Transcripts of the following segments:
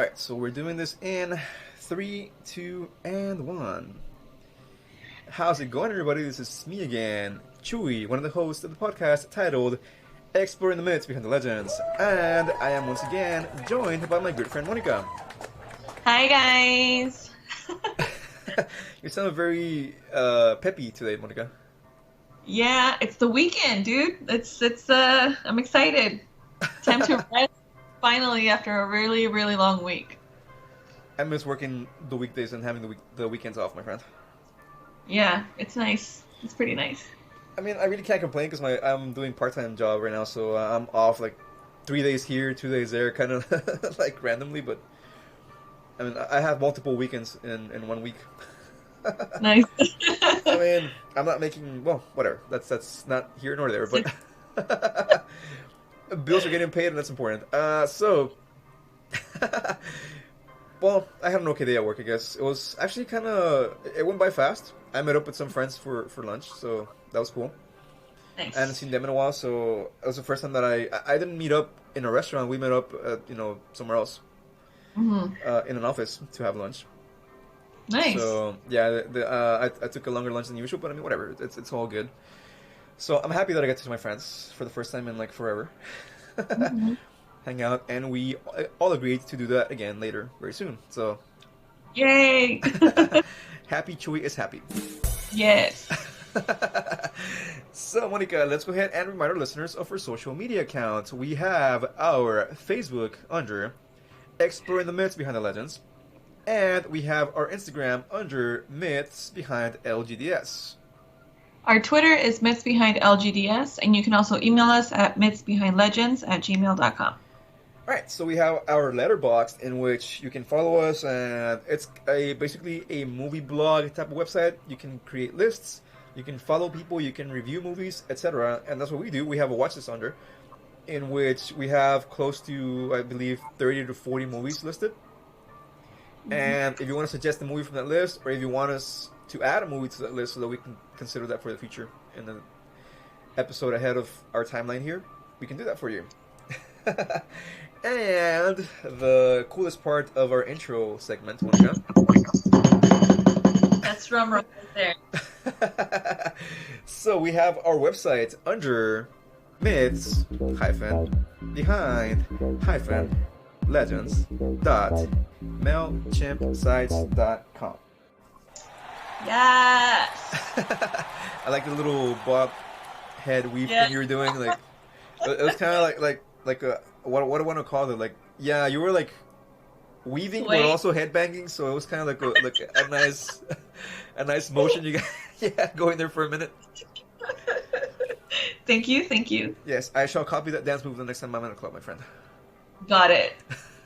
Alright, so we're doing this in 3, 2, and 1. How's it going, everybody? This is me again, Chewy, one of the hosts of the podcast titled Exploring the Myths Behind the Legends. And I am once again joined by my good friend Monica. Hi, guys. You sound very peppy today, Monica. Yeah, it's the weekend, dude. I'm excited. Time to rest finally after a really, really long week. I miss working the weekdays and having the weekends off, my friend. Yeah, it's nice. It's pretty nice. I mean, I really can't complain because I'm doing part-time job right now, so I'm off like 3 days here, 2 days there, kind of like randomly. But I mean, I have multiple weekends in 1 week. Nice. I mean, I'm not making whatever. That's not here nor there, but bills are getting paid, and that's important. Well, I had an okay day at work, I guess. It was actually it went by fast. I met up with some friends for lunch, so that was cool. Nice. I hadn't seen them in a while, so it was the first time that I didn't meet up in a restaurant. We met up at, somewhere else, in an office to have lunch. Nice. So, yeah, I took a longer lunch than usual, but I mean, whatever. It's all good. So I'm happy that I got to see my friends for the first time in like forever. Hang out, and we all agreed to do that again later, very soon. So, yay! happy Chewy is happy. Yes. So, Monica, let's go ahead and remind our listeners of our social media accounts. We have our Facebook under Exploring the Myths Behind the Legends, and we have our Instagram under Myths Behind LGDS. Our Twitter is mythsbehindlgds, and you can also email us at mythsbehindlegends@gmail.com. Alright, so we have our letterbox in which you can follow us, and it's basically a movie blog type of website. You can create lists, you can follow people, you can review movies, etc. And that's what we do. We have a watch list under, in which we have close to, I believe, 30 to 40 movies listed. And if you want to suggest a movie from that list, or if you want us to add a movie to that list so that we can consider that for the future in the episode ahead of our timeline here, we can do that for you. And the coolest part of our intro segment, Monica. That's drum roll right there. So we have our website under myths-behind-legends.mailchimpsites.com. Yes. I like the little bob head weave thing you were doing. Like it was kind of like a what do I want to call it? Like you were like weaving but also headbanging, so it was kind of like a nice motion you got going there for a minute. Thank you. Yes, I shall copy that dance move the next time I'm in a club, my friend. Got it.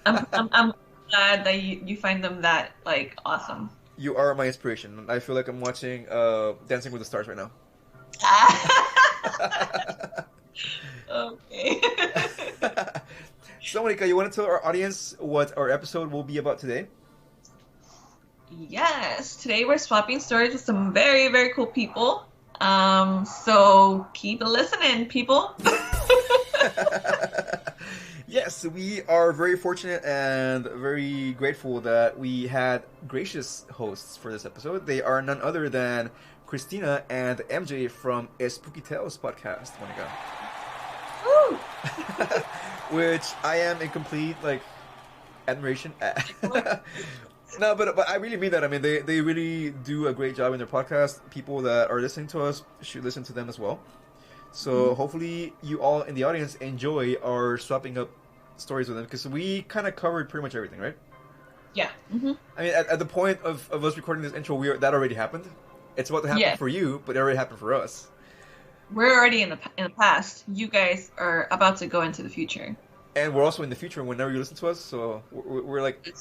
I'm glad that you find them that awesome. You are my inspiration. I feel like I'm watching Dancing with the Stars right now. Okay. So, Monica, you want to tell our audience what our episode will be about today? Yes. Today we're swapping stories with some very, very cool people. So keep listening, people. Yes, we are very fortunate and very grateful that we had gracious hosts for this episode. They are none other than Cristina and MJ from Espooky Tales Podcast, Monica. Woo! Which I am in complete admiration at. No, but I really mean that. I mean, they really do a great job in their podcast. People that are listening to us should listen to them as well. So hopefully you all in the audience enjoy our swapping up stories with them, because we kind of covered pretty much everything, right? Yeah. Mm-hmm. I mean, at the point of us recording this intro, that already happened. It's about to happen for you, but it already happened for us. We're already in the past. You guys are about to go into the future. And we're also in the future whenever you listen to us. So we're like,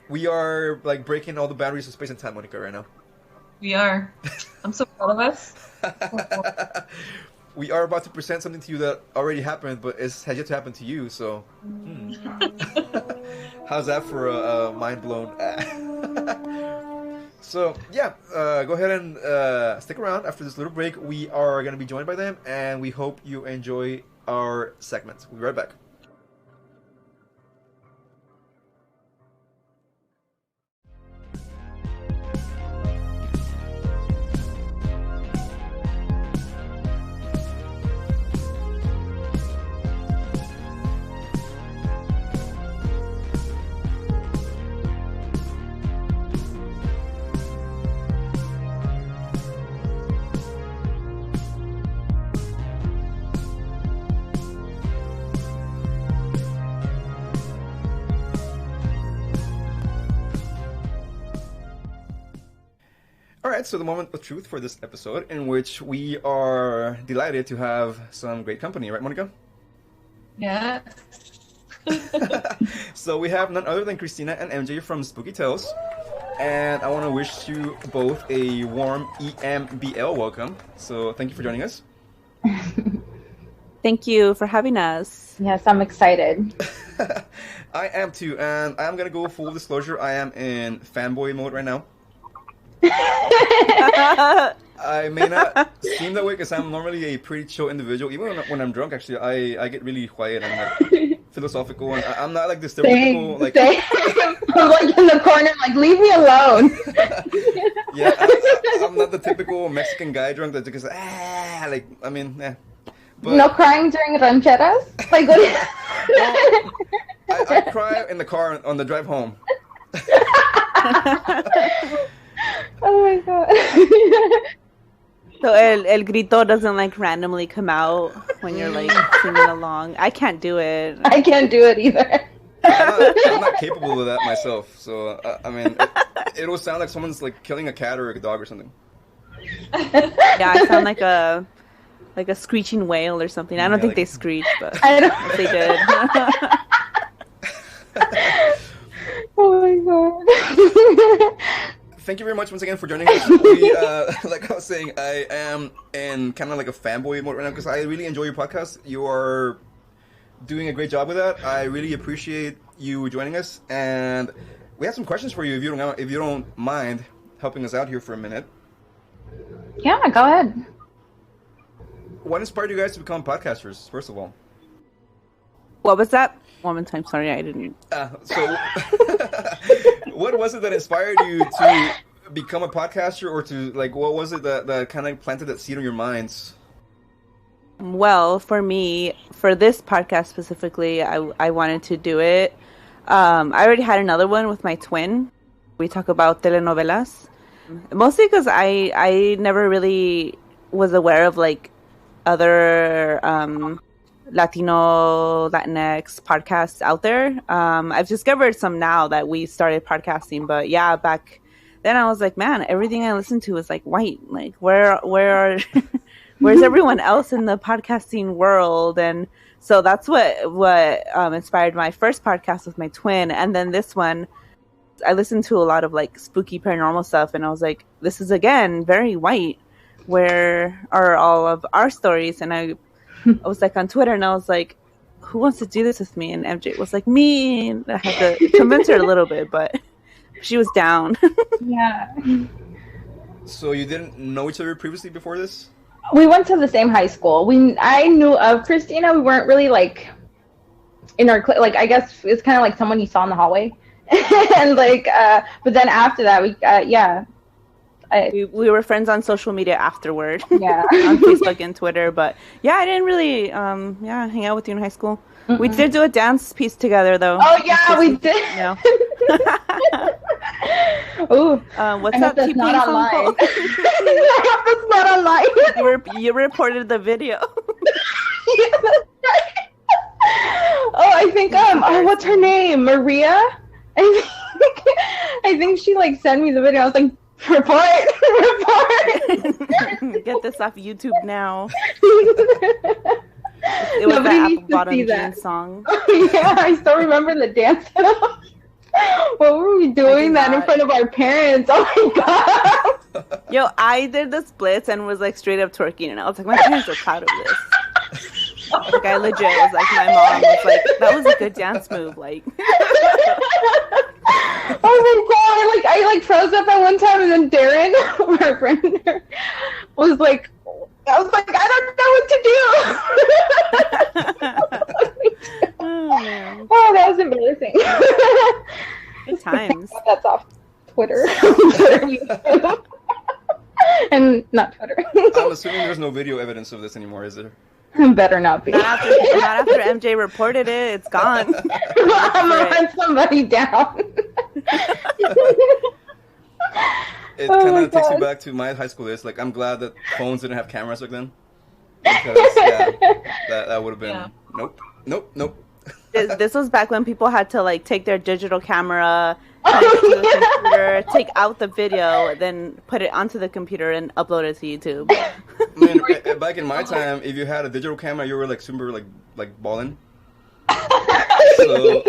we are breaking all the boundaries of space and time, Monica, right now. We are. I'm so proud of us. We are about to present something to you that already happened, but has yet to happen to you. So, how's that for a mind blown? So, go ahead and stick around after this little break. We are going to be joined by them, and we hope you enjoy our segment. We'll be right back. right, so the moment of truth for this episode, in which we are delighted to have some great company, right, Monica? Yeah. So we have none other than Cristina and MJ from Espooky Tales, and I want to wish you both a warm EMBL welcome. So thank you for joining us. Thank you for having us. Yes, I'm excited. I am too, and I'm gonna go full disclosure. I am in fanboy mode right now. I may not seem that way because I'm normally a pretty chill individual. Even when I'm drunk, actually, I get really quiet and like philosophical, and I'm not like this stereotypical like. I'm like in the corner, like leave me alone. Yeah, I'm not the typical Mexican guy drunk that just like I mean, yeah. But, no crying during rancheras. Like what? I cry in the car on the drive home. Oh my god. So el grito doesn't like randomly come out when you're like singing along. I can't do it. I can't do it either. I'm not capable of that myself. So I mean, it'll sound like someone's like killing a cat or a dog or something. Yeah, I sound like a screeching whale or something. I don't think they screech, but I don't... they did. Oh my god. Thank you very much once again for joining us. We, like I was saying, I am in kind of like a fanboy mode right now because I really enjoy your podcast. You are doing a great job with that. I really appreciate you joining us, and we have some questions for you if you don't mind helping us out here for a minute. Yeah, go ahead. What inspired you guys to become podcasters, first of all? What was that? One more time, sorry, I didn't. So, what was it that inspired you to become a podcaster, or to like, what was it that kind of planted that seed in your minds? Well, for me, for this podcast specifically, I wanted to do it. I already had another one with my twin. We talk about telenovelas, mostly because I never really was aware of like other Latino, Latinx podcasts out there. I've discovered some now that we started podcasting, but yeah, back then I was like, man, everything I listened to is like white. Like where are where's everyone else in the podcasting world? And so that's what inspired my first podcast with my twin, and then this one. I listened to a lot of like spooky paranormal stuff, and I was like, this is again very white. Where are all of our stories? And I was like on Twitter, and I was like, who wants to do this with me? And MJ was like, me. And I had to convince her a little bit, but she was down. Yeah. So you didn't know each other previously before this? We went to the same high school. I knew of Cristina. We weren't really like in our like. I guess it's kind of like someone you saw in the hallway, and like. But then after that, we were friends on social media afterward. Yeah. On Facebook and Twitter, but yeah, I didn't really hang out with you in high school. Mm-mm. We did do a dance piece together though. Oh yeah, we did. Yeah. Ooh, what's that that's not online. Called? That's not online. You reported the video. Yeah, that's right. Oh, I think what's her name? Maria? I think she like sent me the video. I was like, report. Get this off YouTube now. It was Nobody the needs Apple to Bottom see Jeans that song. Oh, yeah, I still remember the dance. What were we doing that in front of our parents? Oh my god. Yo, I did the splits and was like straight up twerking, and I was like, my parents are proud of this. Like I legit was like, my mom was like, that was a good dance move, like. Oh my god! Like I like froze up at one time, and then Darren, our friend, was like, I was like, I don't know what to do. Oh man! Oh, that was embarrassing. Good times. That's off Twitter. And not Twitter. I'm assuming there's no video evidence of this anymore, is there? Better not be. Not after MJ reported it. It's gone. I'm gonna hunt somebody down. It kind of takes me back to my high school days. Like, I'm glad that phones didn't have cameras back then. Because, yeah, that would have been... Yeah. Nope. This was back when people had to, like, take their digital camera connect to the computer, take out the video, then put it onto the computer and upload it to YouTube. Man, back in my time, if you had a digital camera, you were like super like balling. So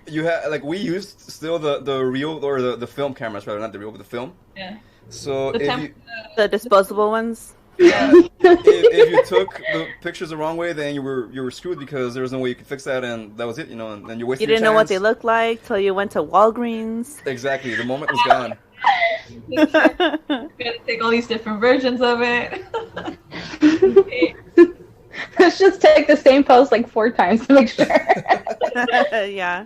you had like we used still the reel or the film cameras, rather, not the reel but the film. Yeah. So the disposable ones. Yeah. if you took the pictures the wrong way, then you were screwed because there was no way you could fix that, and that was it, and then you wasted. You didn't know what they looked like till you went to Walgreens. Exactly, the moment was gone. You gotta take all these different versions of it. Okay. Let's just take the same post like 4 times to make sure. Yeah.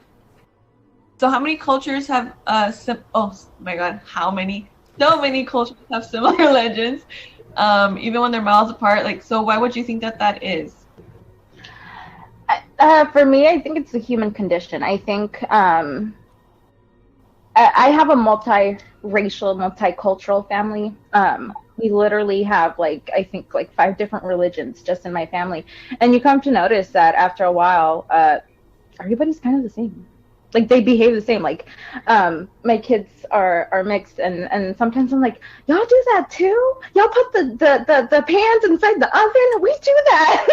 So how many cultures have oh my god, how many? So many cultures have similar legends. Even when they're miles apart, like, so why would you think that is? For me, I think it's the human condition. I think I have a multiracial, multicultural family. We literally have I think 5 different religions just in my family. And you come to notice that after a while, everybody's kind of the same. Like, they behave the same. Like, my kids are mixed, and sometimes I'm like, y'all do that too? Y'all put the pans inside the oven? We do that.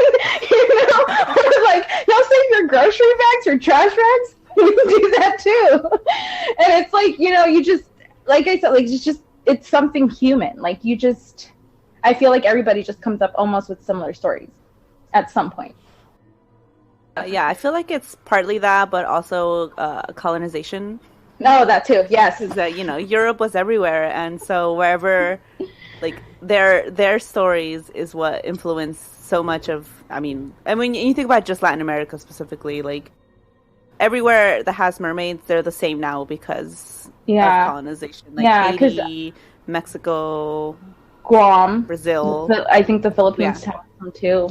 Like, y'all save your grocery bags, your trash bags? We do that too. And it's like, you just, like I said, like, it's something human. Like, I feel like everybody just comes up almost with similar stories at some point. Yeah, I feel like it's partly that, but also colonization. No, that too. Yes, is that Europe was everywhere, and so wherever, like their stories is what influenced so much of. I mean, you think about just Latin America specifically, like everywhere that has mermaids, they're the same now because of colonization. Like Haiti, Mexico, Guam, Brazil. I think the Philippines have them too.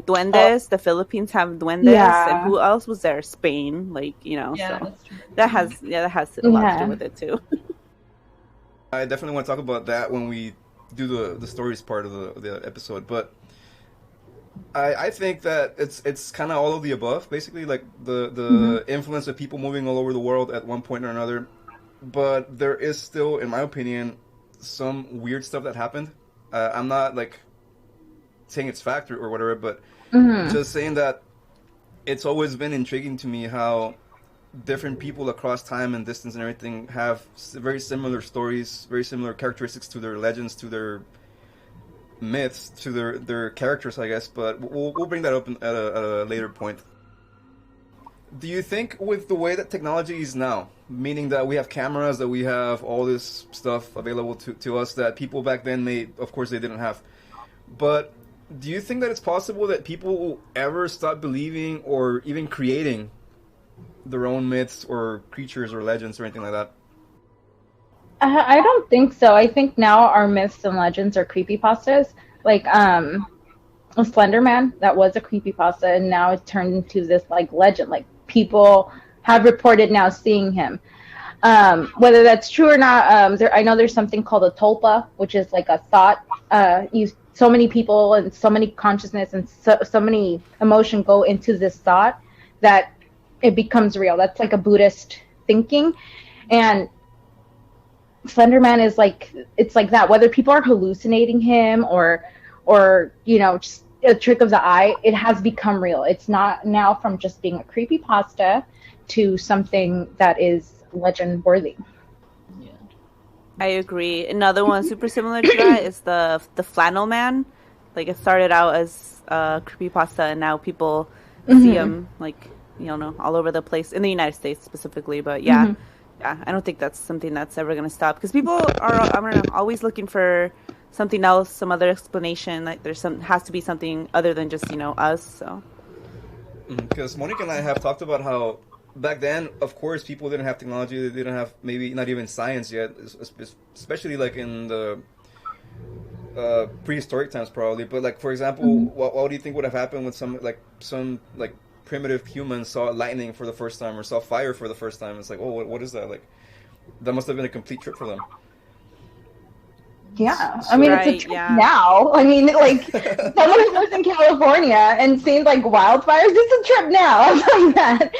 Duendes, the Philippines have duendes, and who else was there? Spain, Yeah, so that's true. that has a lot to do with it too. I definitely want to talk about that when we do the stories part of the episode, but I think that it's kind of all of the above, basically, like the influence of people moving all over the world at one point or another, but there is still, in my opinion, some weird stuff that happened. I'm not saying it's fact or whatever, but just saying that it's always been intriguing to me how different people across time and distance and everything have very similar stories, very similar characteristics to their legends, to their myths, to their characters, I guess, but we'll bring that up at a later point. Do you think with the way that technology is now, meaning that we have cameras, that we have all this stuff available to us that people back then of course they didn't have, but do you think that it's possible that people will ever stop believing or even creating their own myths or creatures or legends or anything like that? I don't think so. I think now our myths and legends are creepypastas. Like, a Slender Man, that was a creepypasta, and now it turned into this, legend. Like, people have reported now seeing him. Whether that's true or not, I know there's something called a tulpa, which is like a thought. So many people and so many consciousness and so many emotion go into this thought that it becomes real. That's like a Buddhist thinking. And Slender Man is it's like that. Whether people are hallucinating him or just a trick of the eye, it has become real. It's not now from just being a creepypasta to something that is legend worthy. I agree. Another one super similar to that is the Flannel Man. Like, it started out as a creepypasta, and now people see him all over the place in the United States specifically. But yeah, I don't think that's something that's ever going to stop because people are always looking for something else, some other explanation. Like, has to be something other than just us. So because Monica and I have talked about how back then, of course, people didn't have technology. They didn't have maybe not even science yet, especially in the prehistoric times, probably. But for example, what do you think would have happened when some primitive humans saw lightning for the first time or saw fire for the first time? It's like, oh, what is that? That must have been a complete trip for them. Yeah, I mean, it's a trip now. I mean, someone who lives in California and sees wildfires, it's a trip now. I'll tell you that.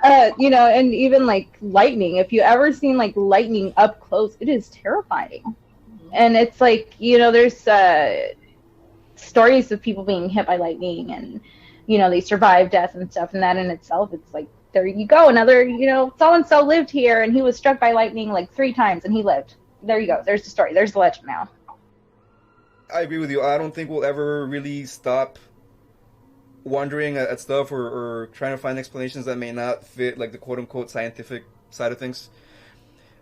And even like lightning. If you ever seen like lightning up close, it is terrifying. And it's like, there's stories of people being hit by lightning and, they survive death and stuff. And that in itself, it's like, there you go. Another, so-and-so lived here and he was struck by lightning like 3 times and he lived. There you go. There's the story. There's the legend now. I agree with you. I don't think we'll ever really stop wondering at stuff or trying to find explanations that may not fit like the quote-unquote scientific side of things.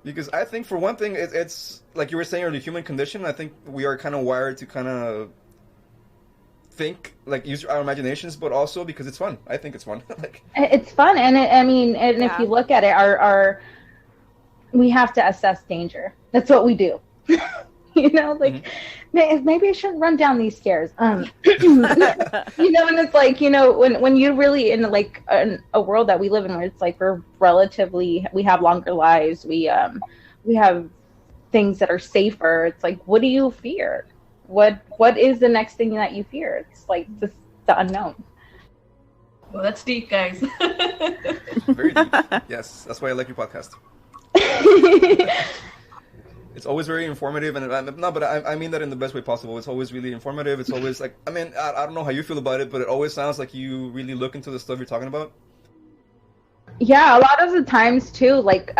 Because I think, for one thing, it's like you were saying, the human condition. I think we are kind of wired to kind of think, like, use our imaginations, but also because it's fun. I think it's fun. It's fun, and if you look at it, we have to assess danger. That's what we do. Maybe I shouldn't run down these stairs. And it's like, when you're really in like a world that we live in where it's like we have longer lives, we have things that are safer. It's like, what do you fear? What is the next thing that you fear? It's like the unknown. Well, that's deep, guys. Very deep. Yes, that's why I like your podcast. It's always very informative, and I mean that in the best way possible. It's always really informative. It's always like, I don't know how you feel about it, but it always sounds like you really look into the stuff you're talking about. Yeah, a lot of the times too. Like,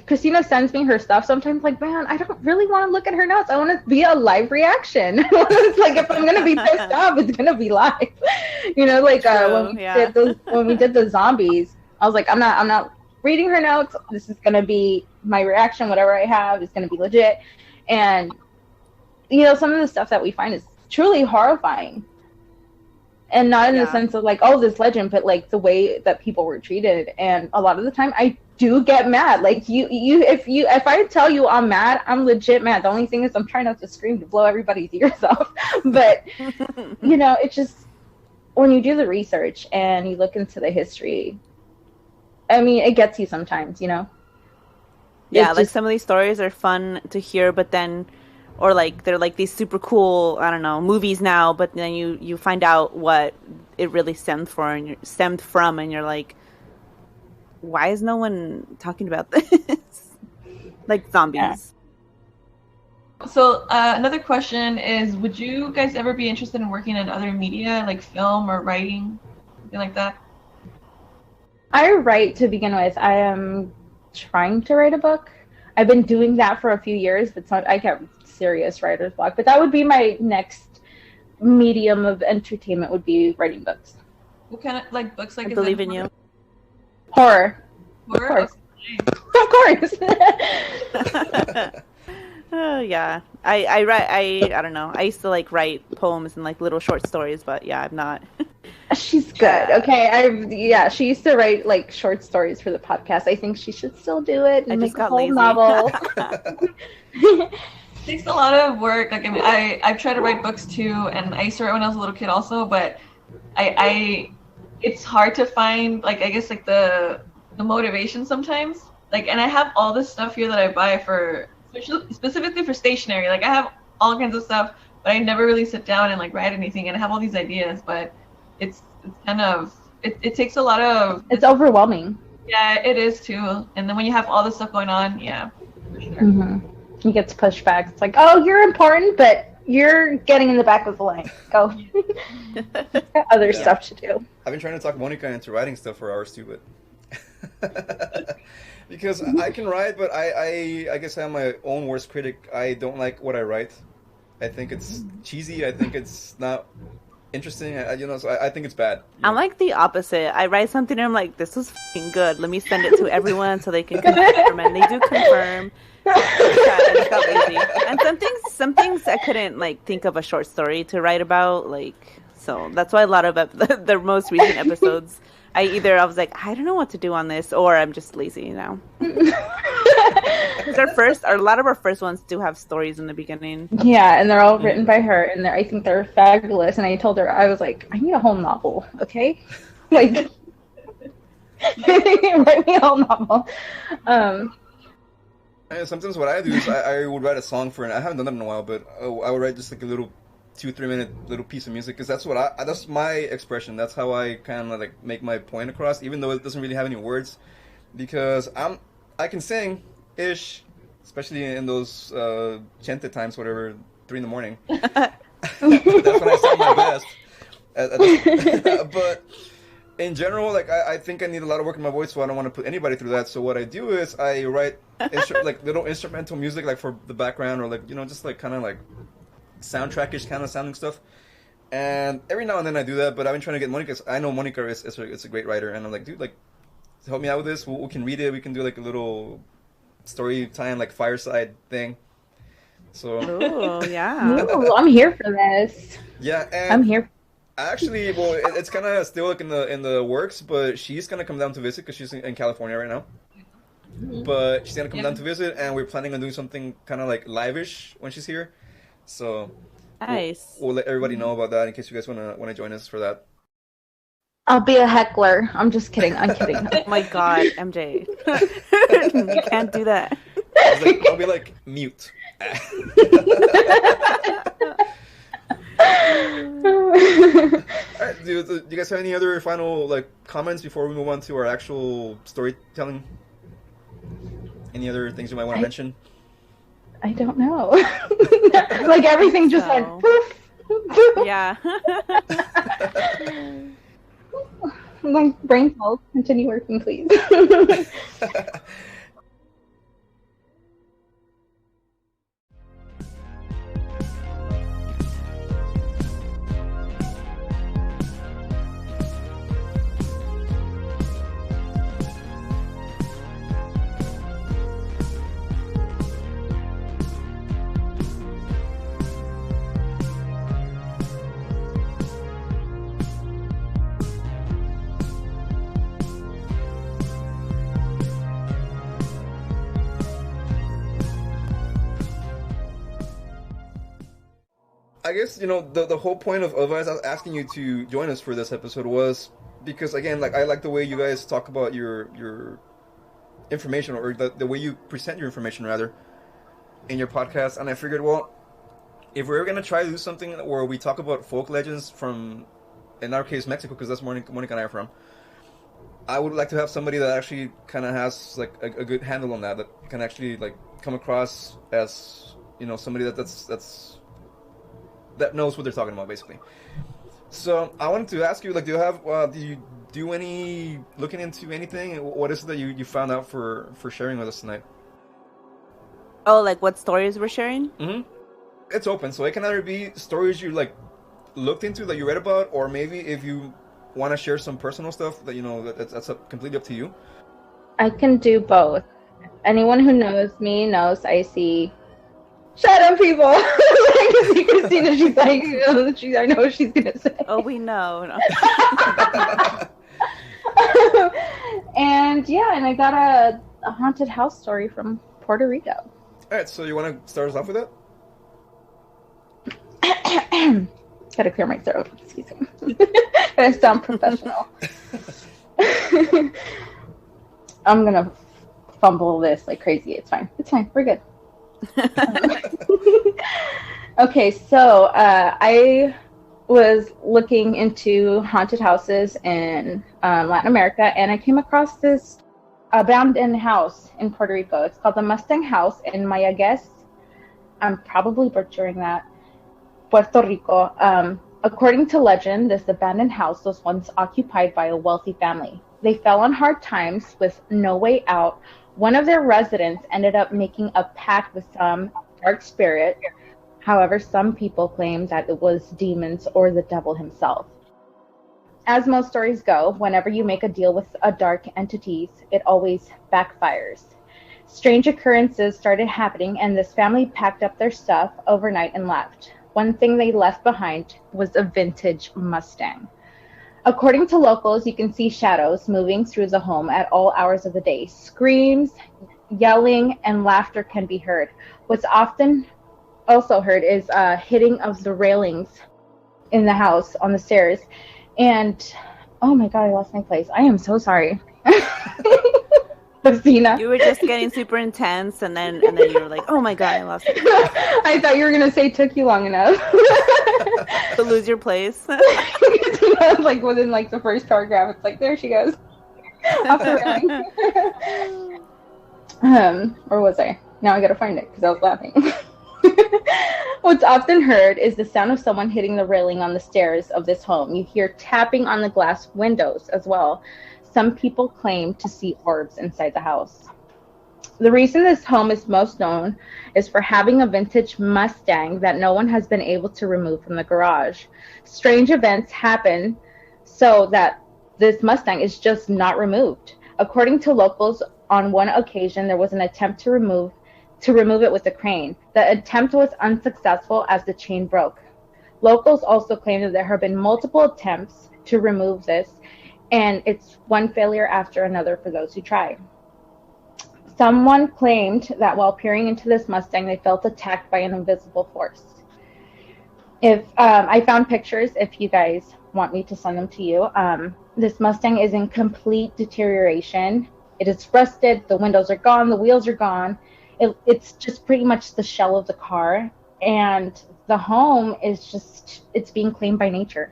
Christina sends me her stuff sometimes. Like, man, I don't really want to look at her notes. I want to be a live reaction. It's like, if I'm gonna be pissed off, it's gonna be live. When we did the zombies, I was like, I'm not reading her notes. This is gonna be my reaction. Whatever I have is gonna be legit. And some of the stuff that we find is truly horrifying. And not in the sense of like, oh, this legend, but like the way that people were treated. And a lot of the time, I do get mad. Like if I tell you I'm mad, I'm legit mad. The only thing is I'm trying not to scream to blow everybody's ears off. But it's just when you do the research and you look into the history, it gets you sometimes. Yeah, like some of these stories are fun to hear, but then. Or like they're like these super cool, I don't know, movies now, but then you find out what it really stemmed from, and you're like, why is no one talking about this? Like zombies. Yeah. So another question is, would you guys ever be interested in working in other media, like film or writing, something like that? I write to begin with. I am trying to write a book. I've been doing that for a few years, but I get serious writer's block. But that would be my next medium of entertainment, would be writing books. What kind of like books? Like, I believe in you. Horror. Horror? Of course. Oh yeah, I write. I don't know. I used to like write poems and like little short stories, but yeah, I'm not. She's good. Okay, she used to write like short stories for the podcast. I think she should still do it and make a whole novel. It takes a lot of work. Like, I've tried to write books too, and I used to write when I was a little kid also, but it's hard to find, like, I guess, like the motivation sometimes. Like, and I have all this stuff here that I buy specifically for stationery. Like, I have all kinds of stuff, but I never really sit down and like write anything, and I have all these ideas, but it's kind of, it takes a lot of... It's overwhelming. Yeah, it is too. And then when you have all this stuff going on, yeah, for sure. Mm-hmm. He gets pushed back. It's like, oh, you're important, but you're getting in the back of the line. Go. Other stuff to do. I've been trying to talk Monica into writing stuff for hours too, but because I can write, but I guess I'm my own worst critic. I don't like what I write. I think it's cheesy. I think it's not interesting. So I think it's bad. I'm like the opposite. I write something and I'm like, this is fucking good. Let me send it to everyone so they can confirm, and they do confirm. I just got lazy. And some things I couldn't like think of a short story to write about, like, so that's why a lot of the most recent episodes I was like, I don't know what to do on this, or I'm just lazy now. Because a lot of our first ones do have stories in the beginning. Yeah, and they're all written by her, and I think they're fabulous. And I told her, I was like, I need a whole novel, okay? Like, write me a whole novel. Sometimes what I do is I would write a song for it. I haven't done that in a while, but I would write just like a little 2-3 minute little piece of music, because that's my expression. That's how I kind of like make my point across, even though it doesn't really have any words, because I can sing ish, especially in those chente times, whatever, 3 in the morning. That's when I sound my best. But in general, like I think I need a lot of work in my voice, so I don't want to put anybody through that. So what I do is I write like little instrumental music, like for the background, or like, you know, just like kind of like soundtrackish kind of sounding stuff. And every now and then I do that, but I've been trying to get Monica. I know Monica is a great writer, and I'm like, dude, like, help me out with this. We can read it. We can do like a little story time, like fireside thing. So, ooh, yeah. Ooh, I'm here for this. Yeah, and I'm here. actually, well, it's kind of still like in the works, but she's gonna come down to visit because she's in California right now. But she's gonna come down to visit, and we're planning on doing something kind of like live-ish when she's here. So Nice. we'll let everybody know about that in case you guys wanna join us for that. I'll be a heckler. I'm just kidding. I'm kidding. Oh my God, MJ. You can't do that. I'll be like mute. Alright, do you guys have any other final like comments before we move on to our actual storytelling? Any other things you might want to mention? I don't know. Like everything just went poof. Yeah. My brain cells continue working, please. I guess, you know, the whole point of us asking you to join us for this episode was because, again, like I like the way you guys talk about your information, or the way you present your information, rather, in your podcast. And I figured, well, if we're going to try to do something where we talk about folk legends from, in our case, Mexico, because that's where Monica and I are from, I would like to have somebody that actually kind of has like a good handle on that can actually like come across as, you know, somebody that knows what they're talking about, basically. So I wanted to ask you, like, do you do any looking into anything? What is it that you found out for sharing with us tonight? Oh, like what stories we're sharing? Mm-hmm. It's open, so it can either be stories you like looked into that you read about, or maybe if you want to share some personal stuff that, you know, that's completely up to you. I can do both. Anyone who knows me knows I see. Shut up, people! I can see Cristina. She's like, I know what she's gonna say. Oh, we know. No. And yeah, and I got a haunted house story from Puerto Rico. All right, so you want to start us off with that? Gotta clear my throat. Excuse me. I sound professional. I'm gonna fumble this like crazy. It's fine. It's fine. We're good. Okay, so I was looking into haunted houses in Latin America, and I came across this abandoned house in Puerto Rico. It's called the Mustang House in Mayagüez. I'm probably butchering that. Puerto Rico. According to legend, this abandoned house was once occupied by a wealthy family. They fell on hard times with no way out. One of their residents ended up making a pact with some dark spirit. However, some people claim that it was demons or the devil himself. As most stories go, whenever you make a deal with a dark entities, it always backfires. Strange occurrences started happening, and this family packed up their stuff overnight and left. One thing they left behind was a vintage Mustang. According to locals, you can see shadows moving through the home at all hours of the day. Screams, yelling, and laughter can be heard. What's often also heard is hitting of the railings in the house on the stairs. And, oh my God, I lost my place. I am so sorry. Cristina. You were just getting super intense, and then you were like, oh my God, I lost it. I thought you were going to say took you long enough. To lose your place. Like within like the first paragraph, it's like there she goes. Off the railing. Or was I? Now I gotta find it because I was laughing. What's often heard is the sound of someone hitting the railing on the stairs of this home. You hear tapping on the glass windows as well. Some people claim to see orbs inside the house. The reason this home is most known is for having a vintage Mustang that no one has been able to remove from the garage. Strange events happen so that this Mustang is just not removed. According to locals, on one occasion there was an attempt to remove it with a crane. The attempt was unsuccessful as the chain broke. Locals also claim that there have been multiple attempts to remove this, and it's one failure after another for those who try. Someone claimed that while peering into this Mustang, they felt attacked by an invisible force. If I found pictures, if you guys want me to send them to you, this Mustang is in complete deterioration. It is rusted. The windows are gone. The wheels are gone. It's just pretty much the shell of the car, and the home is just, it's being claimed by nature.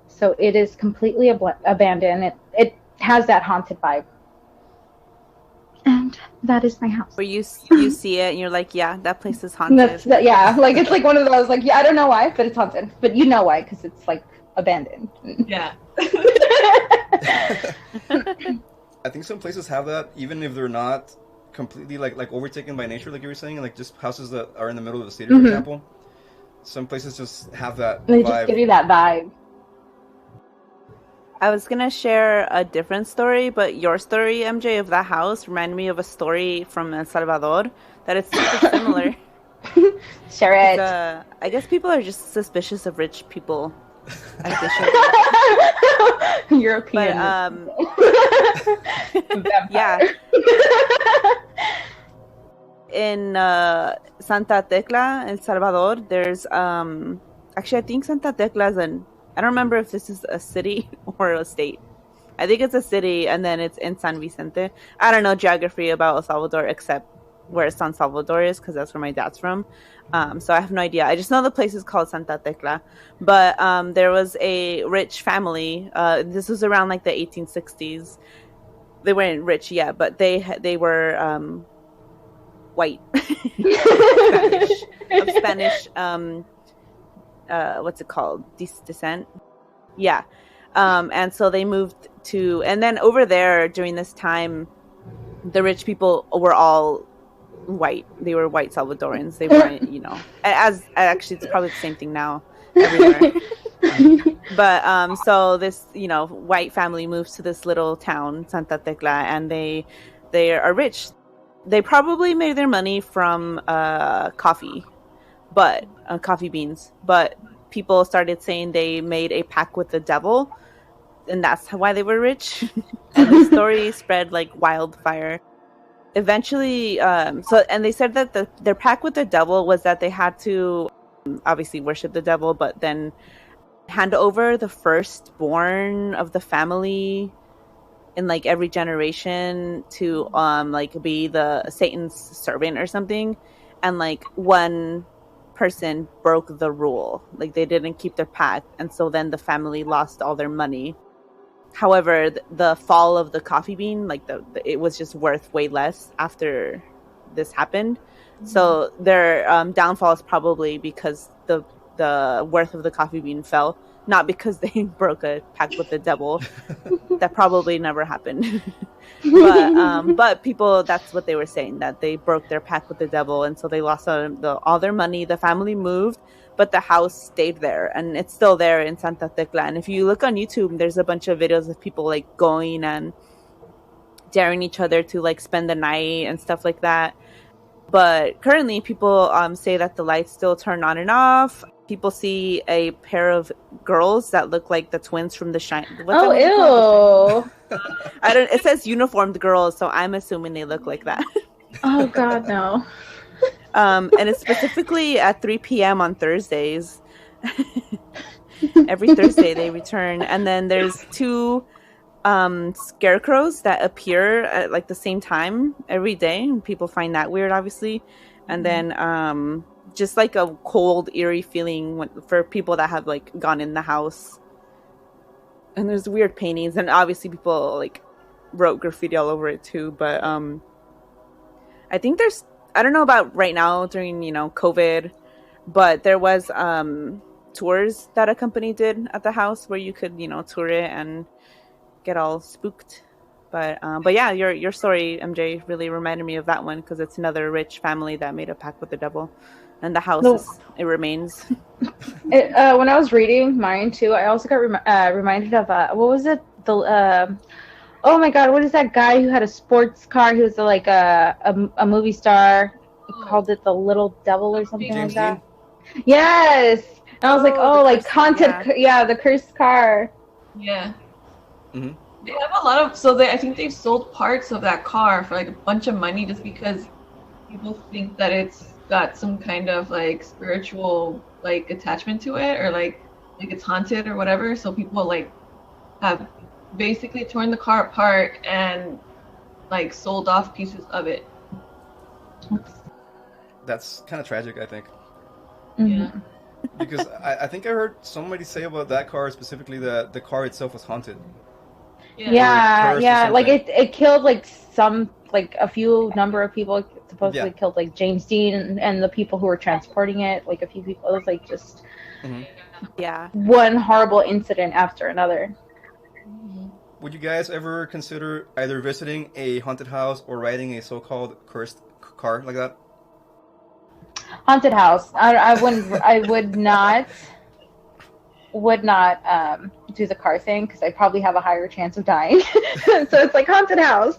So it is completely abandoned. It has that haunted vibe. And that is my house. Where you see it and you're like, yeah, that place is haunted. Yeah, like it's like one of those, like, yeah, I don't know why, but it's haunted. But you know why, because it's like abandoned. Yeah. I think some places have that, even if they're not completely like overtaken by nature, like you were saying, like just houses that are in the middle of the city, for example. Some places just have that they vibe. Just give you that vibe. I was gonna share a different story, but your story, MJ, of that house reminded me of a story from El Salvador that is super similar. Share it. I guess people are just suspicious of rich people. European. But, yeah. In Santa Tecla, El Salvador, there's actually I think Santa Tecla is I don't remember if this is a city or a state. I think it's a city, and then it's in San Vicente. I don't know geography about El Salvador except where San Salvador is, because that's where my dad's from. So I have no idea. I just know the place is called Santa Tecla. But there was a rich family. This was around like the 1860s. They weren't rich yet, but they were white. Spanish what's it called? Descent? Yeah. And so they moved to, and then over there during this time, the rich people were all white. They were white Salvadorans. They weren't, as actually it's probably the same thing now everywhere. But so this, white family moves to this little town, Santa Tecla, and they are rich. They probably made their money from coffee beans, but people started saying they made a pact with the devil, and that's why they were rich. And the story spread like wildfire. Eventually, and they said that their pact with the devil was that they had to obviously worship the devil, but then hand over the firstborn of the family in like every generation to like be the Satan's servant or something. And like one person broke the rule, like they didn't keep their pact, and so then the family lost all their money. However, the fall of the coffee bean, like it was just worth way less after this happened. Mm-hmm. So their downfall is probably because the worth of the coffee bean fell, not because they broke a pact with the devil. That probably never happened. But people, that's what they were saying, that they broke their pact with the devil, and so they lost all their money. The family moved, but the house stayed there, and it's still there in Santa Tecla. And if you look on YouTube, there's a bunch of videos of people like going and daring each other to like spend the night and stuff like that. But currently people say that the lights still turn on and off. People see a pair of girls that look like the twins from The Shine. Oh, ew. It says uniformed girls, so I'm assuming they look like that. Oh God, no. And it's specifically at 3 p.m. on Thursdays. Every Thursday they return. And then there's two scarecrows that appear at like the same time every day. And people find that weird, obviously. And then just like a cold, eerie feeling for people that have like gone in the house. And there's weird paintings, and obviously people like wrote graffiti all over it too. But I think I don't know about right now during COVID, but there was tours that a company did at the house where you could tour it and get all spooked. But yeah, your story, MJ, really reminded me of that one because it's another rich family that made a pact with the devil, and the house it remains. When I was reading mine too, I also got reminded of what was it? Oh my God, what is that guy who had a sports car? He was like a movie star. He called it the Little Devil or something James like that. Yes, and I was like, like haunted, the cursed car. Yeah. Mm-hmm. They have a lot of, I think they've sold parts of that car for like a bunch of money just because people think that it's got some kind of like spiritual like attachment to it, or like it's haunted or whatever. So people like have basically torn the car apart and like sold off pieces of it. That's kind of tragic, I think. Yeah. Because I think I heard somebody say about that car specifically that the car itself was haunted. Yeah. Like it killed like a few number of people. It supposedly killed like James Dean and the people who were transporting it. Like a few people. It was like just one horrible incident after another. Would you guys ever consider either visiting a haunted house or riding a so-called cursed car like that? Haunted house. I wouldn't. I would not do the car thing because I probably have a higher chance of dying. So it's like haunted house.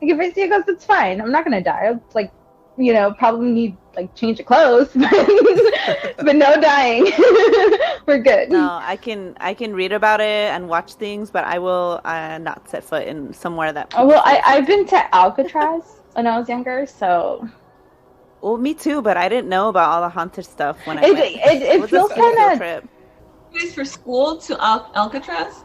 Like if I see a ghost, it's fine. I'm not gonna die. I'll like, probably need like change of clothes, but no dying. We're good. No, I can read about it and watch things, but I will not set foot in somewhere that. I've been to Alcatraz when I was younger, so. Well, me too, but I didn't know about all the haunted stuff when I went. It feels kind of. For school to Alcatraz?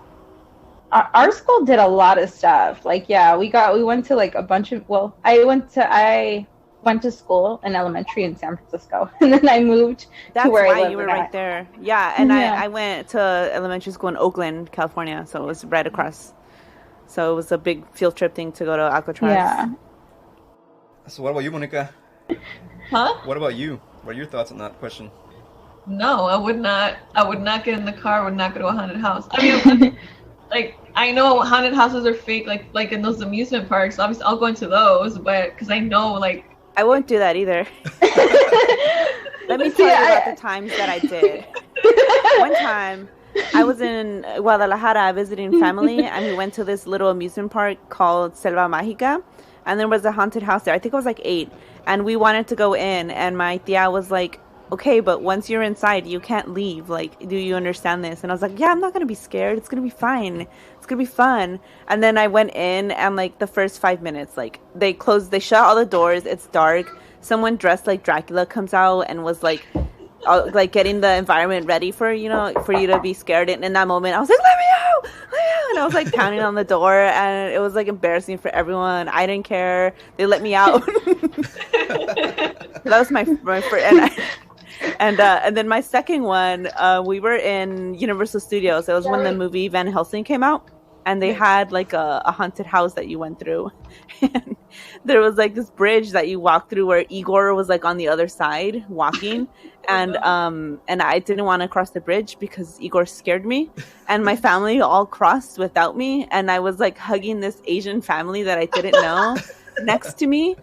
Our school did a lot of stuff. Like, we went to like a bunch of. Well, I went to school in elementary in San Francisco, and then I moved to where I live. You were right there. Yeah, and I went to elementary school in Oakland, California, so it was right across. So it was a big field trip thing to go to Alcatraz. Yeah. So what about you, Monica? Huh? What about you? What are your thoughts on that question? No, I would not get in the car. I would not go to a haunted house. I mean, like I know haunted houses are fake, like in those amusement parks. Obviously, I'll go into those, but because I know like. I won't do that either. Let me tell you about the times that I did. One time, I was in Guadalajara visiting family, and we went to this little amusement park called Selva Mágica, and there was a haunted house there. I think it was like 8, and we wanted to go in, and my tia was like, okay, but once you're inside, you can't leave. Like, do you understand this? And I was like, yeah, I'm not going to be scared. It's going to be fine. It's going to be fun. And then I went in, and like the first 5 minutes, like they shut all the doors. It's dark. Someone dressed like Dracula comes out and was like getting the environment ready for you to be scared. And in that moment, I was like, let me out. And I was like pounding on the door, and it was like embarrassing for everyone. I didn't care. They let me out. That was my first. And then my second one, we were in Universal Studios. It was when the movie Van Helsing came out, and they had like a haunted house that you went through. And there was like this bridge that you walked through where Igor was like on the other side walking, and I didn't want to cross the bridge because Igor scared me, and my family all crossed without me, and I was like hugging this Asian family that I didn't know next to me.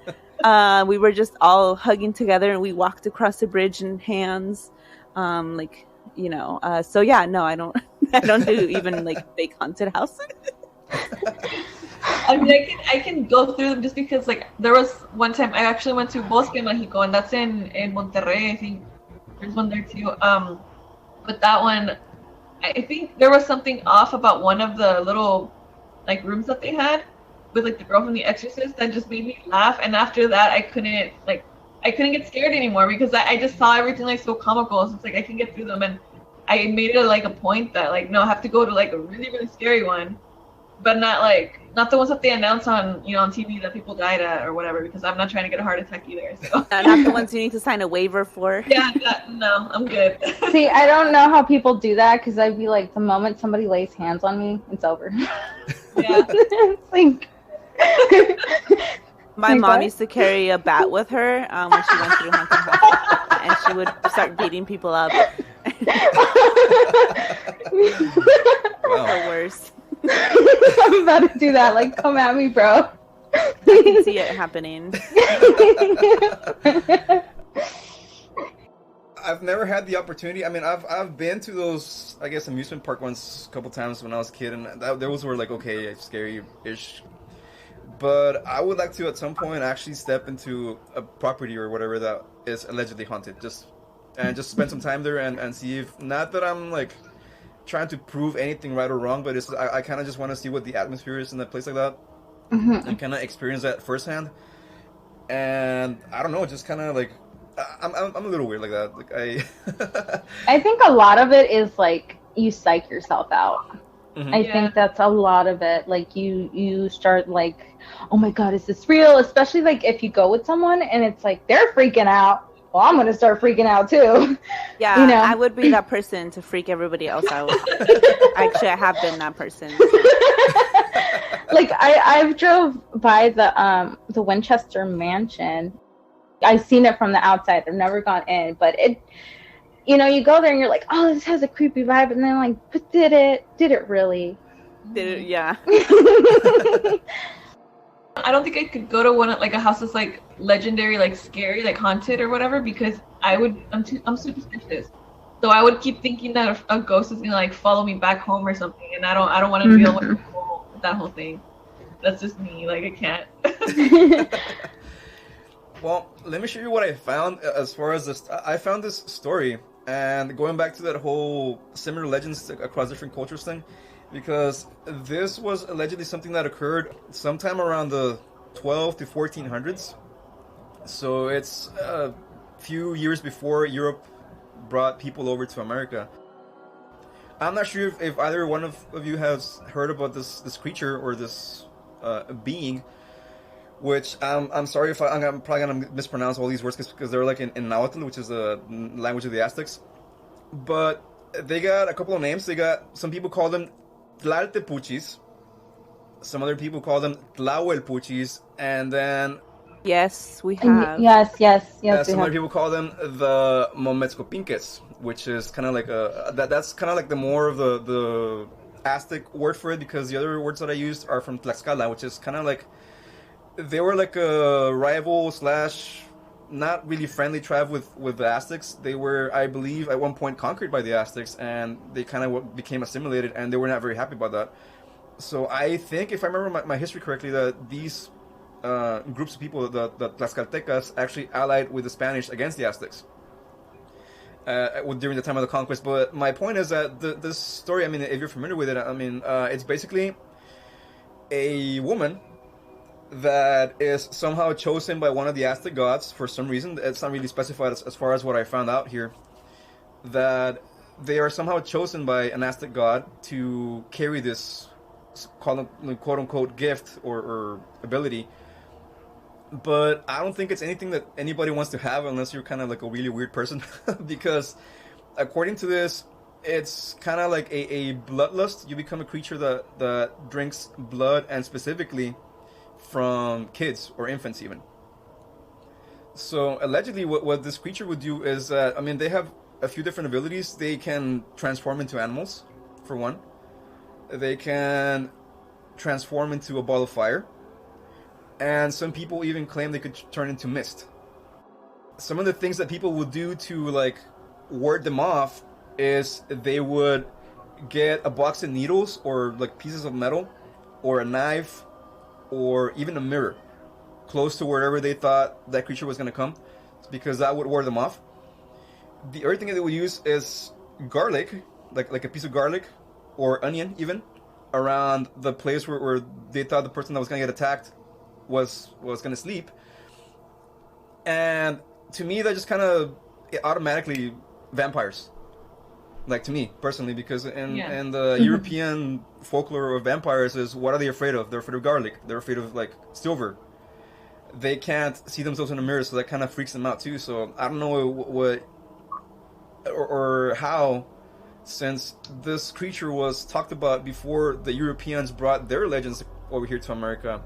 We were just all hugging together, and we walked across the bridge in hands, so yeah, no, I don't do even like fake haunted houses. I mean, I can go through them just because like there was one time I actually went to Bosque Mágico, and that's in Monterrey. I think there's one there too. But that one, I think there was something off about one of the little like rooms that they had with like the girl from The Exorcist that just made me laugh. And after that, I couldn't get scared anymore because I just saw everything like so comical. So it's like I can get through them, and I made it like a point that like no, I have to go to like a really really scary one. but not the ones that they announce on on TV that people died at or whatever, because I'm not trying to get a heart attack either. So. Not the ones you need to sign a waiver for. Yeah, no, I'm good. See, I don't know how people do that, because I'd be like, the moment somebody lays hands on me, it's over. Yeah. It's like... My mom used to carry a bat with her when she went through haunted house, and she would start beating people up. Wow. The worst. I'm about to do that. Like, come at me, bro. I can see it happening. I've never had the opportunity. I mean, I've been to those, I guess, amusement park ones a couple times when I was a kid, and those were like, okay, scary-ish. But I would like to, at some point, actually step into a property or whatever that is allegedly haunted, just spend some time there and see if, not that I'm like trying to prove anything right or wrong, but I kind of just want to see what the atmosphere is in a place like that, and kind of experience that firsthand. And I don't know, just kind of like, I'm a little weird like that. Like I think a lot of it is like you psych yourself out. Mm-hmm. I think that's a lot of it. Like you start like, oh my God, is this real? Especially like if you go with someone and it's like they're freaking out. Well, I'm gonna start freaking out too. Yeah, you know? I would be that person to freak everybody else out. Actually, I have been that person. Like I've drove by the Winchester Mansion. I've seen it from the outside. I've never gone in, but it, you go there and you're like, oh, this has a creepy vibe, and then like, but did it really? Did it? Yeah. I don't think I could go to like a house that's like legendary, like scary, like haunted or whatever, because I'm superstitious. So I would keep thinking that a ghost is gonna like follow me back home or something, and I don't want to deal with that whole thing. That's just me. Like, I can't. Well, let me show you what I found as far as this. I found this story, and going back to that whole similar legends across different cultures thing, because this was allegedly something that occurred sometime around the 12 to 1400s. So it's a few years before Europe brought people over to America. I'm not sure if either one of you has heard about this creature or this being, which I'm sorry if I'm probably gonna mispronounce all these words because they're like in Nahuatl, which is the language of the Aztecs. But they got a couple of names. They got, some people call them Tlaltepuchis, some other people call them Tlahuelpuchis, and then yes, we have. Yes. Some other people call them the Mometzcopinques, which is kind of like that's kind of like the more of the Aztec word for it, because the other words that I used are from Tlaxcala, which is kind of like, they were like a rival / not really friendly tribe with the Aztecs. They were, I believe, at one point conquered by the Aztecs, and they kind of became assimilated, and they were not very happy about that. So I think, if I remember my history correctly, that these groups of people, the Tlaxcaltecas, actually allied with the Spanish against the Aztecs during the time of the conquest. But my point is that this story, I mean, if you're familiar with it, I mean, it's basically a woman that is somehow chosen by one of the Aztec gods for some reason. It's not really specified as far as what I found out here, that they are somehow chosen by an Aztec god to carry this quote-unquote gift or ability. But I don't think it's anything that anybody wants to have unless you're kind of like a really weird person, because according to this, it's kind of like a bloodlust. You become a creature that drinks blood, and specifically from kids or infants even. So allegedly what this creature would do is that, I mean, they have a few different abilities. They can transform into animals, for one. They can transform into a ball of fire. And some people even claim they could turn into mist. Some of the things that people would do to like ward them off is they would get a box of needles or like pieces of metal or a knife or even a mirror close to wherever they thought that creature was going to come, because that would ward them off. The other thing that they would use is garlic, like a piece of garlic or onion even, around the place where they thought the person that was going to get attacked was going to sleep. And to me, that just kind of automatically vampires. Like to me personally, because in the Mm-hmm. European folklore of vampires is, what are they afraid of? They're afraid of garlic. They're afraid of like silver. They can't see themselves in a mirror, so that kind of freaks them out too. So I don't know what or how, since this creature was talked about before the Europeans brought their legends over here to America,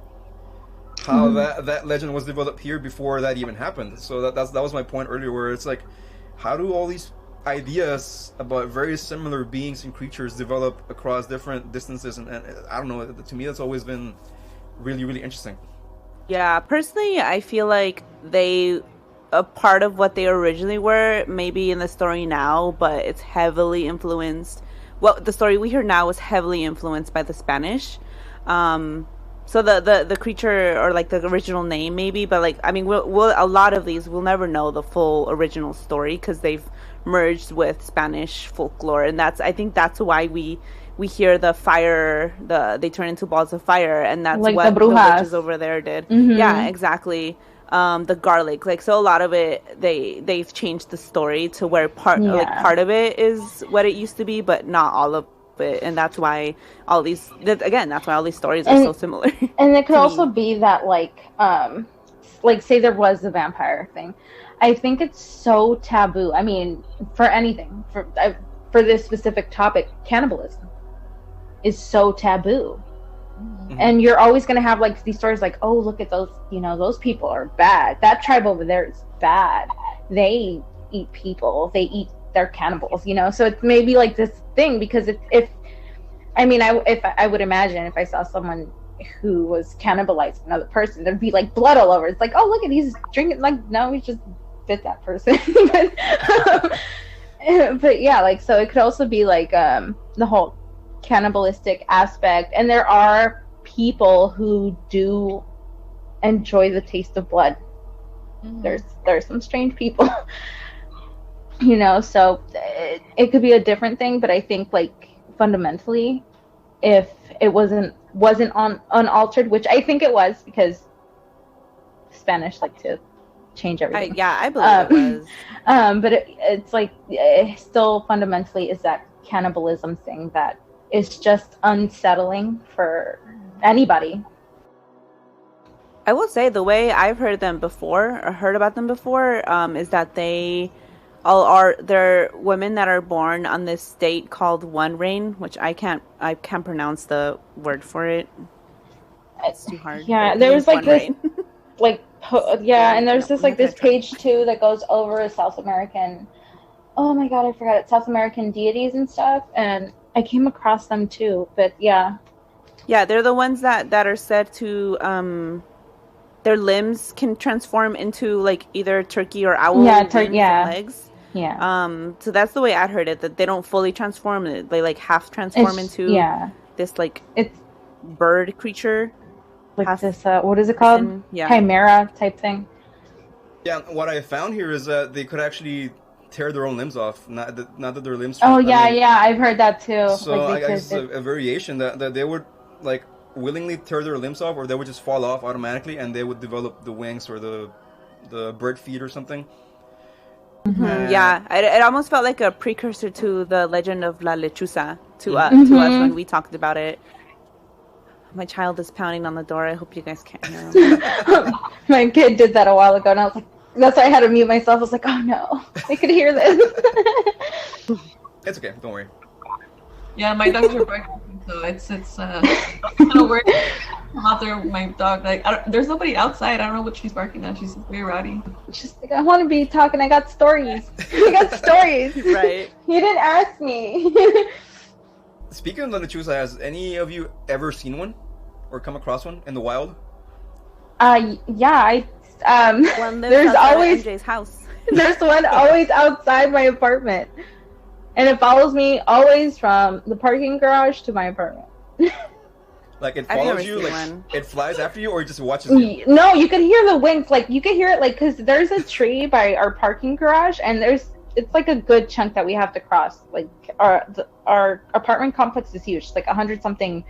how that legend was developed here before that even happened. So that was my point earlier, where it's like, how do all these ideas about very similar beings and creatures develop across different distances? And I don't know, to me that's always been really, really interesting. Yeah, personally, I feel like a part of what they originally were, maybe in the story now, but it's heavily influenced. Well, the story we hear now is heavily influenced by the Spanish. So the creature, or like the original name maybe, but like, I mean, we'll a lot of these we'll never know the full original story because they've merged with Spanish folklore, and I think that's why we hear the fire, they turn into balls of fire, and that's like what the witches over there did. Mm-hmm. Yeah, exactly. The garlic, like, so a lot of it they've changed the story to where part of it is what it used to be, but not all of it, and that's why all these stories are so similar. And it could also be that like say there was the vampire thing. I think it's so taboo. I mean, for anything, for this specific topic, cannibalism is so taboo. Mm-hmm. And you're always going to have like these stories like, oh, look at those, those people are bad. That tribe over there is bad. They eat people. They eat, they're cannibals, So it's maybe like this thing, because if I would imagine if I saw someone who was cannibalizing another person, there'd be like blood all over. It's like, oh, look at, he's drinking. Like, no, he just bit that person. but yeah, like, so it could also be like the whole cannibalistic aspect. And there are people who do enjoy the taste of blood. Mm-hmm. There's some strange people. So it could be a different thing, but I think like fundamentally, if it wasn't unaltered, which I think it was, because Spanish like to change everything. I believe it was. But it's like still fundamentally is that cannibalism thing that is just unsettling for anybody. I will say the way I've heard about them before, is that they're women that are born on this state called One Rain, which I can't pronounce the word for it. It's too hard. Yeah, there was like this, and there's this like this page too that goes over South American. Oh my god, I forgot it. South American deities and stuff, and I came across them too. But yeah, they're the ones that are said to their limbs can transform into like either turkey or owl legs. Yeah. So that's the way I heard it, that they don't fully transform it. They like half transform into this like it's bird creature. Like this, what is it called? Chimera type thing. Yeah, what I found here is that they could actually tear their own limbs off. Not that their limbs. Oh yeah, I've heard that too. So like, I guess it's a variation that they would like willingly tear their limbs off, or they would just fall off automatically, and they would develop the wings or the bird feet or something. Mm-hmm. It almost felt like a precursor to the legend of La Lechuza to us when we talked about it. My child is pounding on the door. I hope you guys can't hear him. My kid did that a while ago, and I was like, that's why I had to mute myself. I was like, oh no, they could hear this. It's okay, don't worry. Yeah, my dogs are barking, so it's kind of weird. I'm out there with my dog. Like, there's nobody outside. I don't know what she's barking at. She's very rowdy. She's like, I want to be talking. I got stories. Right. You didn't ask me. Speaking of the Lechuza, has any of you ever seen one or come across one in the wild? Yeah, there's always MJ's house. There's one always outside my apartment, and it follows me always from the parking garage to my apartment. Like it follows you, like one. It flies after you, or it just watches you? No, you can hear the wings. Like you can hear it, like because there's a tree by our parking garage, and it's like a good chunk that we have to cross. Like our apartment complex is huge. It's like 100-something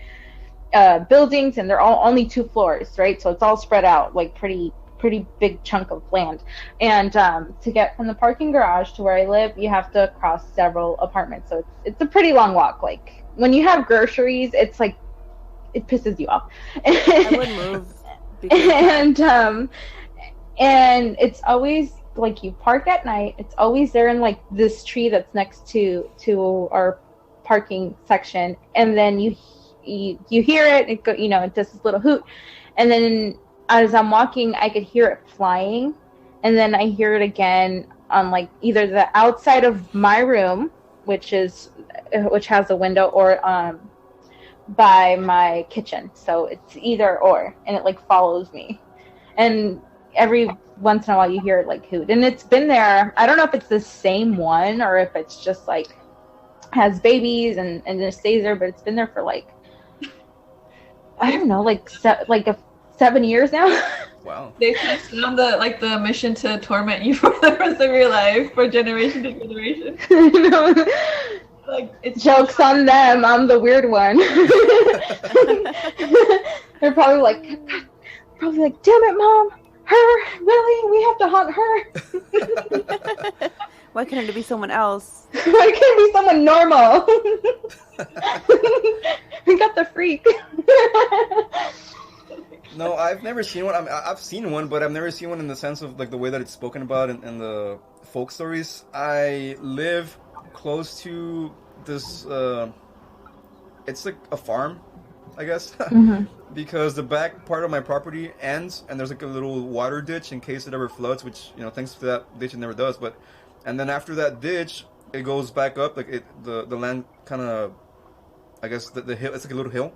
buildings, and they're all only 2 floors, right? So it's all spread out like pretty pretty big chunk of land. And to get from the parking garage to where I live, you have to cross several apartments. So it's a pretty long walk. Like when you have groceries, it's like it pisses you off. I would move. And it's always like you park at night. It's always there in like this tree that's next to our parking section, and then you hear it. It go, it does this little hoot, and then as I'm walking, I could hear it flying, and then I hear it again on like either the outside of my room, which has a window, or by my kitchen. So it's either or, and it like follows me, and every once in a while you hear it like hoot, and it's been there. I don't know if it's the same one or if it's just like has babies and just stays there, but it's been there for like I don't know, like 7 years now. Wow. They found the mission to torment you for the rest of your life, for generation to generation. Like it's jokes on them. I'm the weird one. They're probably like, damn it, Mom. Her, really? We have to hunt her. Why can't it be someone else? Why can't it be someone normal? We got the freak. No, I've never seen one. I've seen one, but I've never seen one in the sense of like the way that it's spoken about in the folk stories. I live close to this. It's like a farm, I guess. Mm-hmm. Because the back part of my property ends, and there's like a little water ditch in case it ever floods, which, thanks to that ditch, it never does. And then after that ditch, it goes back up, like the land kind of, I guess the hill, it's like a little hill.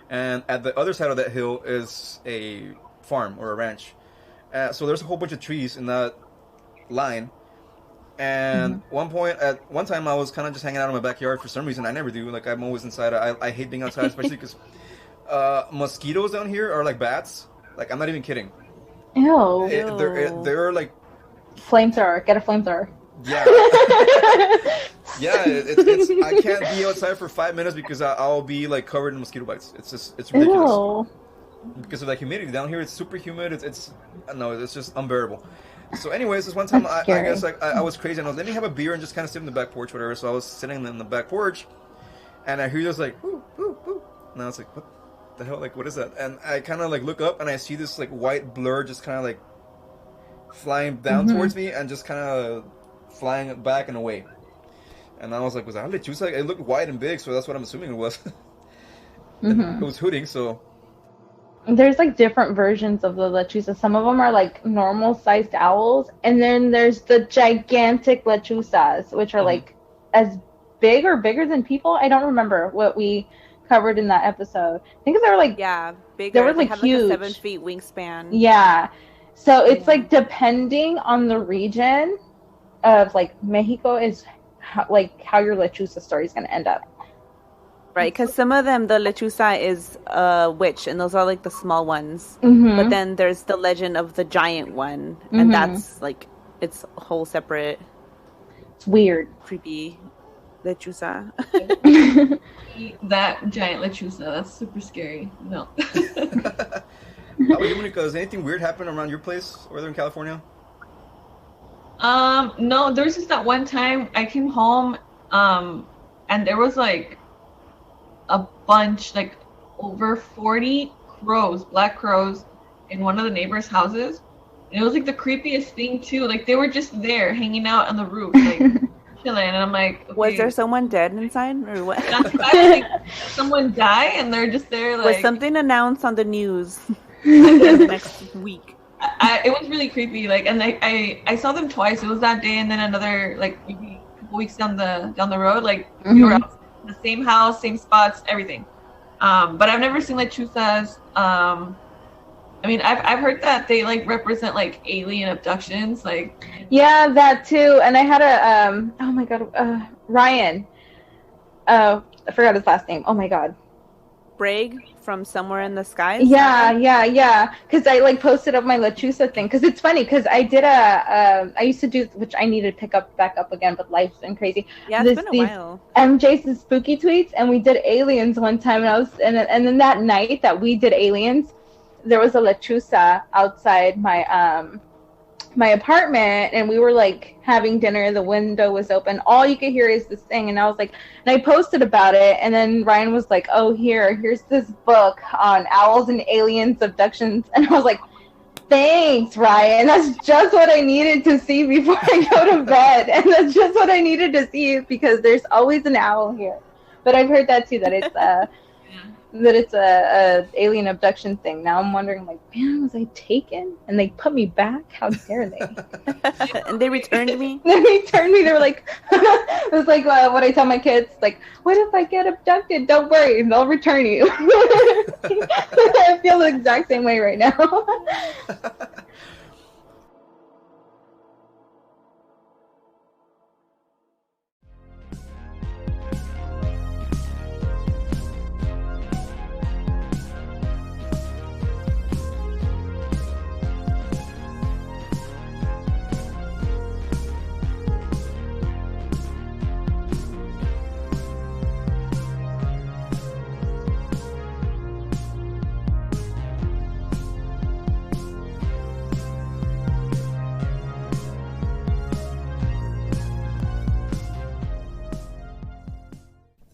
And at the other side of that hill is a farm or a ranch. So there's a whole bunch of trees in that line. And one time I was kind of just hanging out in my backyard for some reason. I never do. Like, I'm always inside. I hate being outside, especially because mosquitoes down here are like bats. Like, I'm not even kidding. Ew. They're like... Flamethrower. Get a flamethrower. Yeah. Yeah, it's I can't be outside for 5 minutes because I'll be like covered in mosquito bites. It's ridiculous. Ew. Because of that humidity down here. It's super humid. It's just unbearable. So anyways, this one time I guess like I was crazy and I was, let me have a beer and just kind of sit in the back porch, whatever. So I was sitting in the back porch, and I hear this like whoo whoo whoo, and I was like, what the hell? Like, what is that? And I kind of like look up and I see this like white blur just kind of like flying down towards me and just kind of flying back and away. And I was like, was that a lechuza? It looked white and big, so that's what I'm assuming it was. It was hooting, so. There's like different versions of the lechuza. Some of them are like normal sized owls, and then there's the gigantic lechuzas, which are like as big or bigger than people. I don't remember what we covered in that episode. I think they were like bigger. They were like huge, like a 7 feet wingspan. Yeah, so it's like depending on the region of like Mexico is how your lechuza story is going to end up. Right, because some of them, the lechuza is a witch, and those are like the small ones. But then there's the legend of the giant one, and that's like it's a whole separate. It's weird, creepy lechuza. That giant lechuza, that's super scary. No. How about you, Monica? Does anything weird happen around your place over there in California? No, there was just that one time I came home, and there was like a bunch, like over 40 crows, black crows, in one of the neighbors' houses. And it was like the creepiest thing too. Like they were just there hanging out on the roof, like chilling. And I'm like, okay. Was there someone dead inside or what? Like, someone died and they're just there. Like, was something announced on the news the next week? It was really creepy. Like, and I saw them twice. It was that day and then another like maybe a couple weeks down the road. Like we were out in the same house, same spots, everything. But I've never seen lechuzas. I mean, I've heard that they like represent like alien abductions, like. Yeah, that too. And I had a oh my god, Ryan. I forgot his last name. Oh my god. Bragg from Somewhere in the Skies. Yeah. Because I like posted up my lechuza thing. Because it's funny. Because I did I used to do, which I need to pick up back up again, but life's been crazy. Yeah, it's been a while. MJ's spooky tweets, and we did aliens one time, and I was and then that night that we did aliens. there was a lechuza outside my apartment, and we were like having dinner, the window was open, all you could hear is this thing, and I was like, and I posted about it, and then Ryan was like, oh, here's this book on owls and aliens abductions, and I was like, thanks, Ryan, that's just what I needed to see before I go to bed, and that's just what I needed to see, because there's always an owl here. But I've heard that too, that it's that it's a alien abduction thing. Now I'm wondering, like, man, was I taken? And they put me back? How dare they? And they returned me? They returned me. They were like, it was like what I tell my kids, like, what if I get abducted? Don't worry, they'll return you. I feel the exact same way right now.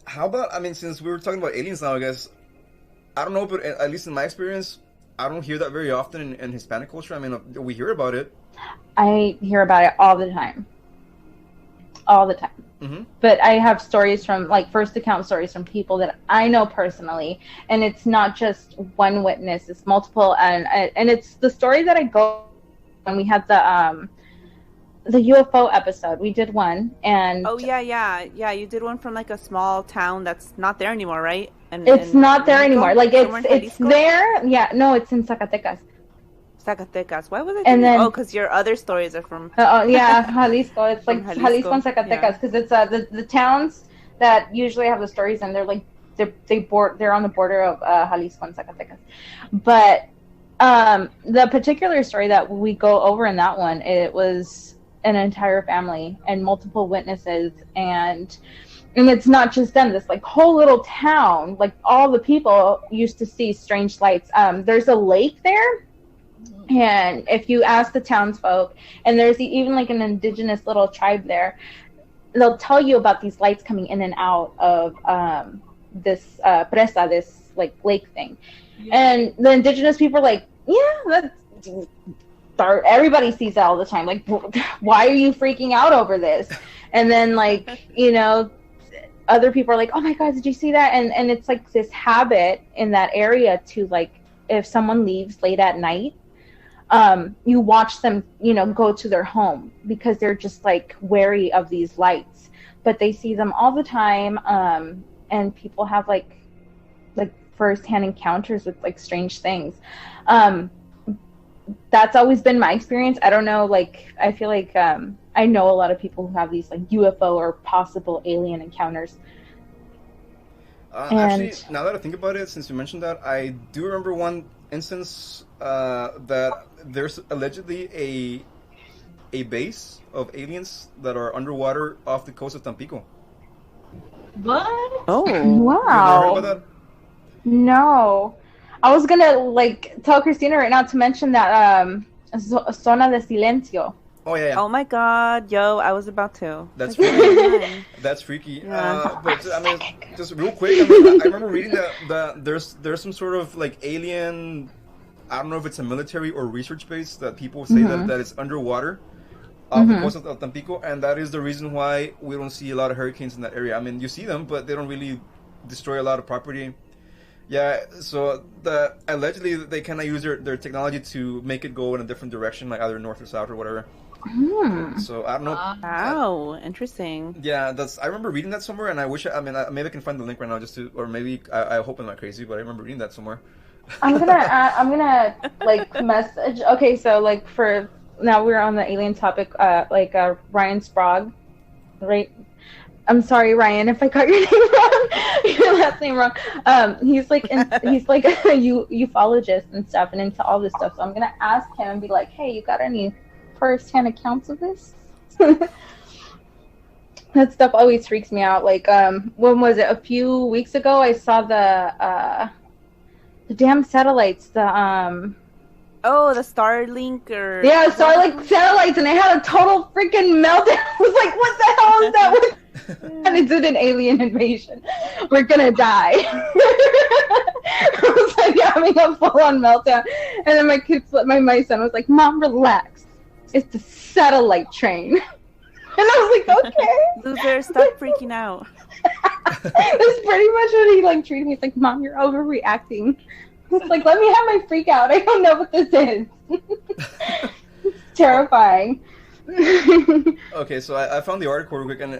How about, I mean, since we were talking about aliens now, I guess, I don't know, but at least in my experience, I don't hear that very often in Hispanic culture. I mean, we hear about it. I hear about it all the time. All the time. Mm-hmm. But I have stories from, like, first account stories from people that I know personally, and it's not just one witness, it's multiple, and it's the story that I go when we had the UFO episode. We did one, and yeah, you did one from like a small town that's not there anymore, right? And it's not there anymore. Like it's Jalisco? there. Yeah, no, it's in Zacatecas. Why was it? And then, because your other stories are from. Yeah, Jalisco. It's like Jalisco and Zacatecas, because it's the towns that usually have the stories, and they're like they're on the border of Jalisco and Zacatecas. But the particular story that we go over in that one, it was an entire family and multiple witnesses, and it's not just them, this like whole little town, like all the people used to see strange lights. There's a lake there, and if you ask the townsfolk, and there's even like an indigenous little tribe there, they'll tell you about these lights coming in and out of this presa, this like lake thing. And the indigenous people are like, yeah, that's everybody sees that all the time. Like, why are you freaking out over this? And then, like, you know, other people are like, oh my God, did you see that? And it's like this habit in that area to, like, if someone leaves late at night, you watch them, you know, go to their home because they're just like wary of these lights. But they see them all the time, and people have like first-hand encounters with like strange things. That's always been my experience. I don't know, like, I feel like I know a lot of people who have these like UFO or possible alien encounters. Actually, now that I think about it, since you mentioned that, I do remember one instance that there's allegedly a base of aliens that are underwater off the coast of Tampico. What? Oh, wow. You heard about that? No. I was gonna like tell Cristina right now to mention that Zona de Silencio. Oh yeah. Oh my God, yo! I was about to. That's freaky. That's freaky. Yeah. But I mean, just real quick. I mean, I remember reading that there's some sort of like alien. I don't know if it's a military or research base that people say that it's underwater off the coast of Tampico, and that is the reason why we don't see a lot of hurricanes in that area. I mean, you see them, but they don't really destroy a lot of property. Yeah, so allegedly they kind of use their technology to make it go in a different direction, like either north or south or whatever. So I don't know. Wow, interesting. Yeah, I remember reading that somewhere, and I wish maybe I can find the link right now just to, or maybe I hope I'm not crazy, but I remember reading that somewhere. I'm gonna like message. Okay, so like for now we're on the alien topic. Ryan Sprague, right? I'm sorry, Ryan, if I got your name wrong, your last name wrong. He's like a ufologist and stuff, and into all this stuff. So I'm gonna ask him and be like, "Hey, you got any first-hand accounts of this?" That stuff always freaks me out. Like, when was it? A few weeks ago, I saw the the damn satellites. The Oh, the Starlink or yeah, Starlink satellites, and I had a total freaking meltdown. I was like, what the hell is that? And it's an alien invasion. We're gonna die. I was like having a full-on meltdown, and then my son was like, "Mom, relax. It's the satellite train." And I was like, "Okay." Loser, stop freaking out. That's pretty much what he like treated me. He's like, "Mom, you're overreacting." It's like, let me have my freak out. I don't know what this is. It's terrifying. Okay, so I found the article real quick and,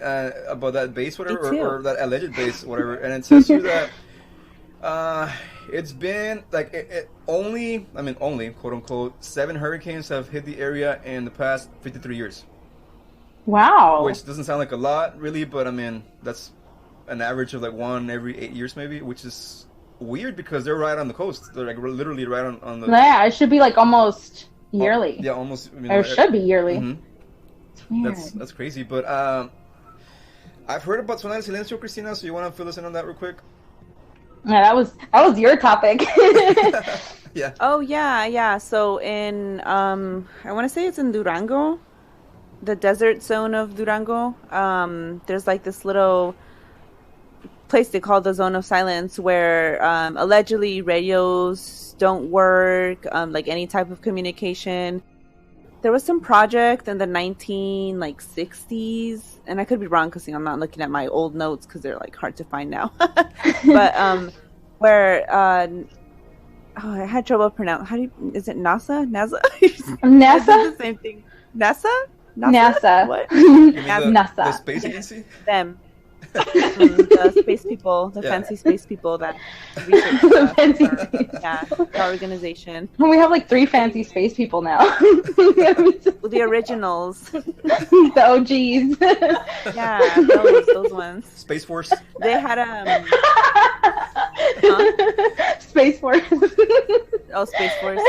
about that base, whatever, Me too. or that alleged base, whatever, and it says here that it's been like only, quote unquote, 7 hurricanes have hit the area in the past 53 years. Wow. Which doesn't sound like a lot, really, but I mean that's an average of like 1 every 8 years, maybe, which is weird because they're right on the coast. They're like literally right on the. Yeah, it should be like almost yearly. Yeah, almost. Or it should be yearly. Mm-hmm. It's weird. That's crazy, but I've heard about Zona del Silencio, Cristina. So you want to fill us in on that real quick? Yeah, that was your topic. Yeah. Oh yeah. So in I want to say it's in Durango, the desert zone of Durango. There's like this little place they call the Zone of Silence where allegedly radios don't work, like any type of communication. There was some project in the 1960s, and I could be wrong because I'm not looking at my old notes because they're like hard to find now. But where I had trouble pronouncing. Is it NASA? NASA? NASA? The same thing. NASA? NASA. What? You mean NASA. the space agency? Them. The space people, the fancy space people that research stuff. Fancy Yeah, the organization. We have like 3 fancy space people now. The originals. The OGs. Yeah, those ones. Space Force. They had Space Force. Oh, Space Force.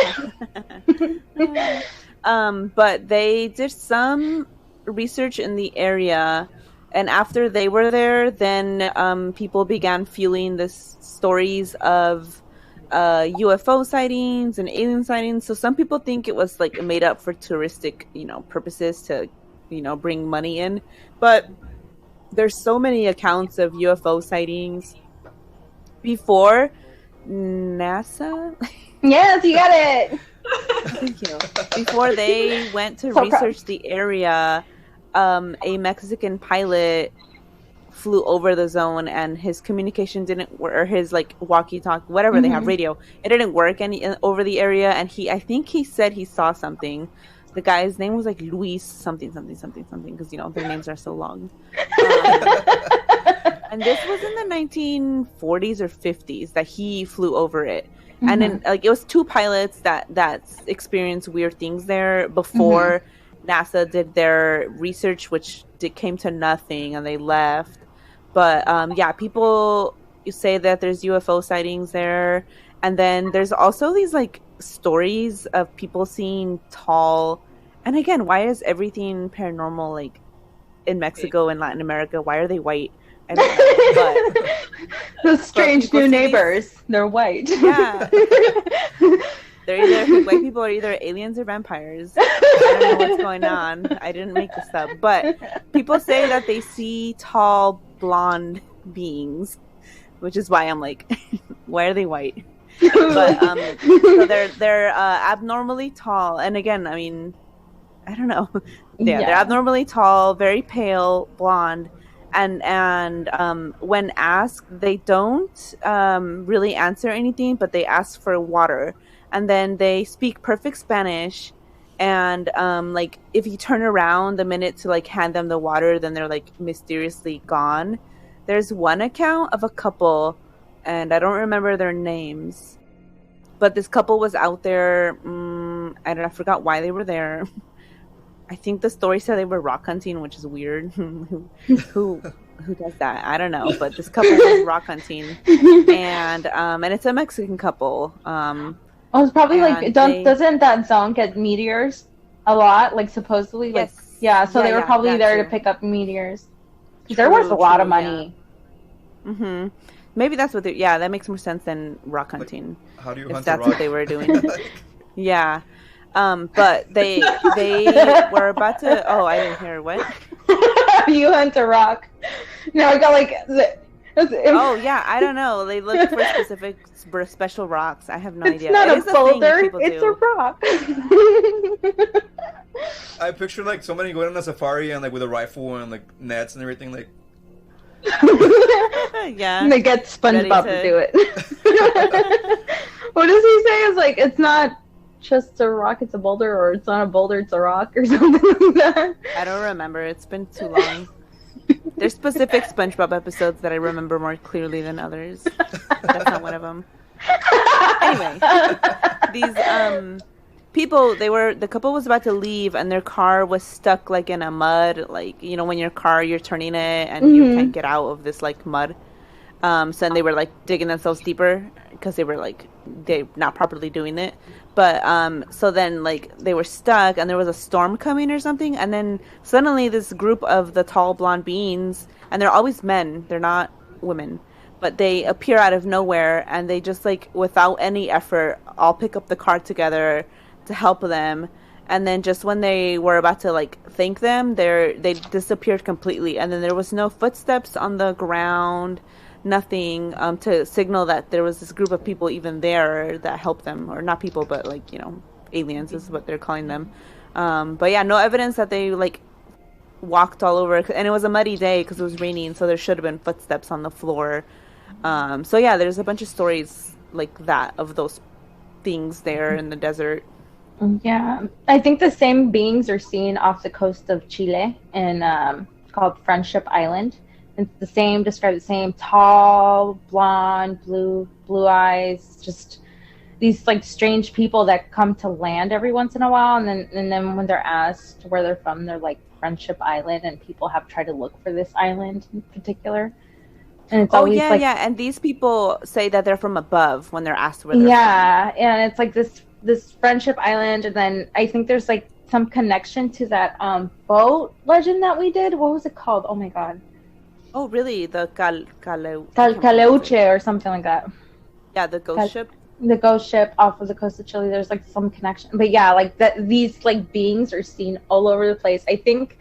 But they did some research in the area. And after they were there, then people began fueling this stories of UFO sightings and alien sightings. So some people think it was like made up for touristic, purposes to, bring money in. But there's so many accounts of UFO sightings before NASA. Yes, you got it. Thank you. Before they went to research the area. A Mexican pilot flew over the zone and his communication didn't work, or his like walkie-talkie, whatever they have, radio, it didn't work over the area. And I think he said he saw something. The guy's name was like Luis something because their names are so long. And this was in the 1940s or 50s that he flew over it. And then like it was 2 pilots that experienced weird things there before NASA did their research, which came to nothing, and they left. But people say that there's UFO sightings there, and then there's also these like stories of people seeing tall. And again, why is everything paranormal like in Mexico and Latin America? Why are they white? I don't know, but those strange new neighbors. They're white. Yeah. They're either white people are either aliens or vampires. I don't know what's going on. I didn't make this up. But people say that they see tall, blonde beings, which is why I'm like, why are they white? But so they're abnormally tall. And again, I mean, I don't know. They're abnormally tall, very pale, blonde. And when asked, they don't really answer anything, but they ask for water. And then they speak perfect Spanish, and like if you turn around the minute to like hand them the water, then they're like mysteriously gone. There's one account of a couple, and I don't remember their names, but this couple was out there. I forgot why they were there. I think the story said they were rock hunting, which is weird. Who does that? I don't know, but this couple was rock hunting, and it's a Mexican couple. Oh, it's probably like doesn't that zone get meteors a lot? Like supposedly, like so they were probably there to pick up meteors. They're worth a lot of money. Yeah. Maybe that's what that makes more sense than rock hunting. Like, how do you if hunt that's a rock? What they were doing. Yeah. But they were about to. Oh, I didn't hear what. You hunt a rock. No, I got like. Oh yeah, I don't know. They look for special rocks. I have no idea. It's not a boulder. It's a rock. I picture like somebody going on a safari and like with a rifle and like nets and everything like. Yeah. And they get SpongeBob to do it. What does he say? It's like it's not just a rock, it's a boulder, or it's not a boulder, it's a rock, or something like that. I don't remember. It's been too long. There's specific SpongeBob episodes that I remember more clearly than others. That's not one of them. Anyway, these people, the couple was about to leave, and their car was stuck like in a mud, like when your car you're turning it and you can't get out of this like mud. So then they were like digging themselves deeper because they were not properly doing it. But so then like they were stuck and there was a storm coming or something, and then suddenly this group of the tall blonde beings, and they're always men, they're not women, but they appear out of nowhere and they just like without any effort all pick up the car together to help them. And then just when they were about to like thank them, they disappeared completely, and then there was no footsteps on the ground. Nothing to signal that there was this group of people even there that helped them, or not people, but like aliens is what they're calling them. But yeah, no evidence that they like walked all over, and it was a muddy day because it was raining, so there should have been footsteps on the floor. So yeah, there's a bunch of stories like that of those things there in the desert. Yeah, I think the same beings are seen off the coast of Chile in called Friendship Island. It's the same, describe the same, tall, blonde, blue eyes, just these like strange people that come to land every once in a while, and then when they're asked where they're from, they're like Friendship Island, and people have tried to look for this island in particular. And it's always and these people say that they're from above when they're asked where they're from. And it's like this Friendship Island, and then I think there's like some connection to that boat legend that we did. What was it called? Oh my god. Oh, really? The Caleuche or something like that. Yeah, the ghost ship. The ghost ship off of the coast of Chile. There's like some connection, but yeah, like that. These like beings are seen all over the place. I think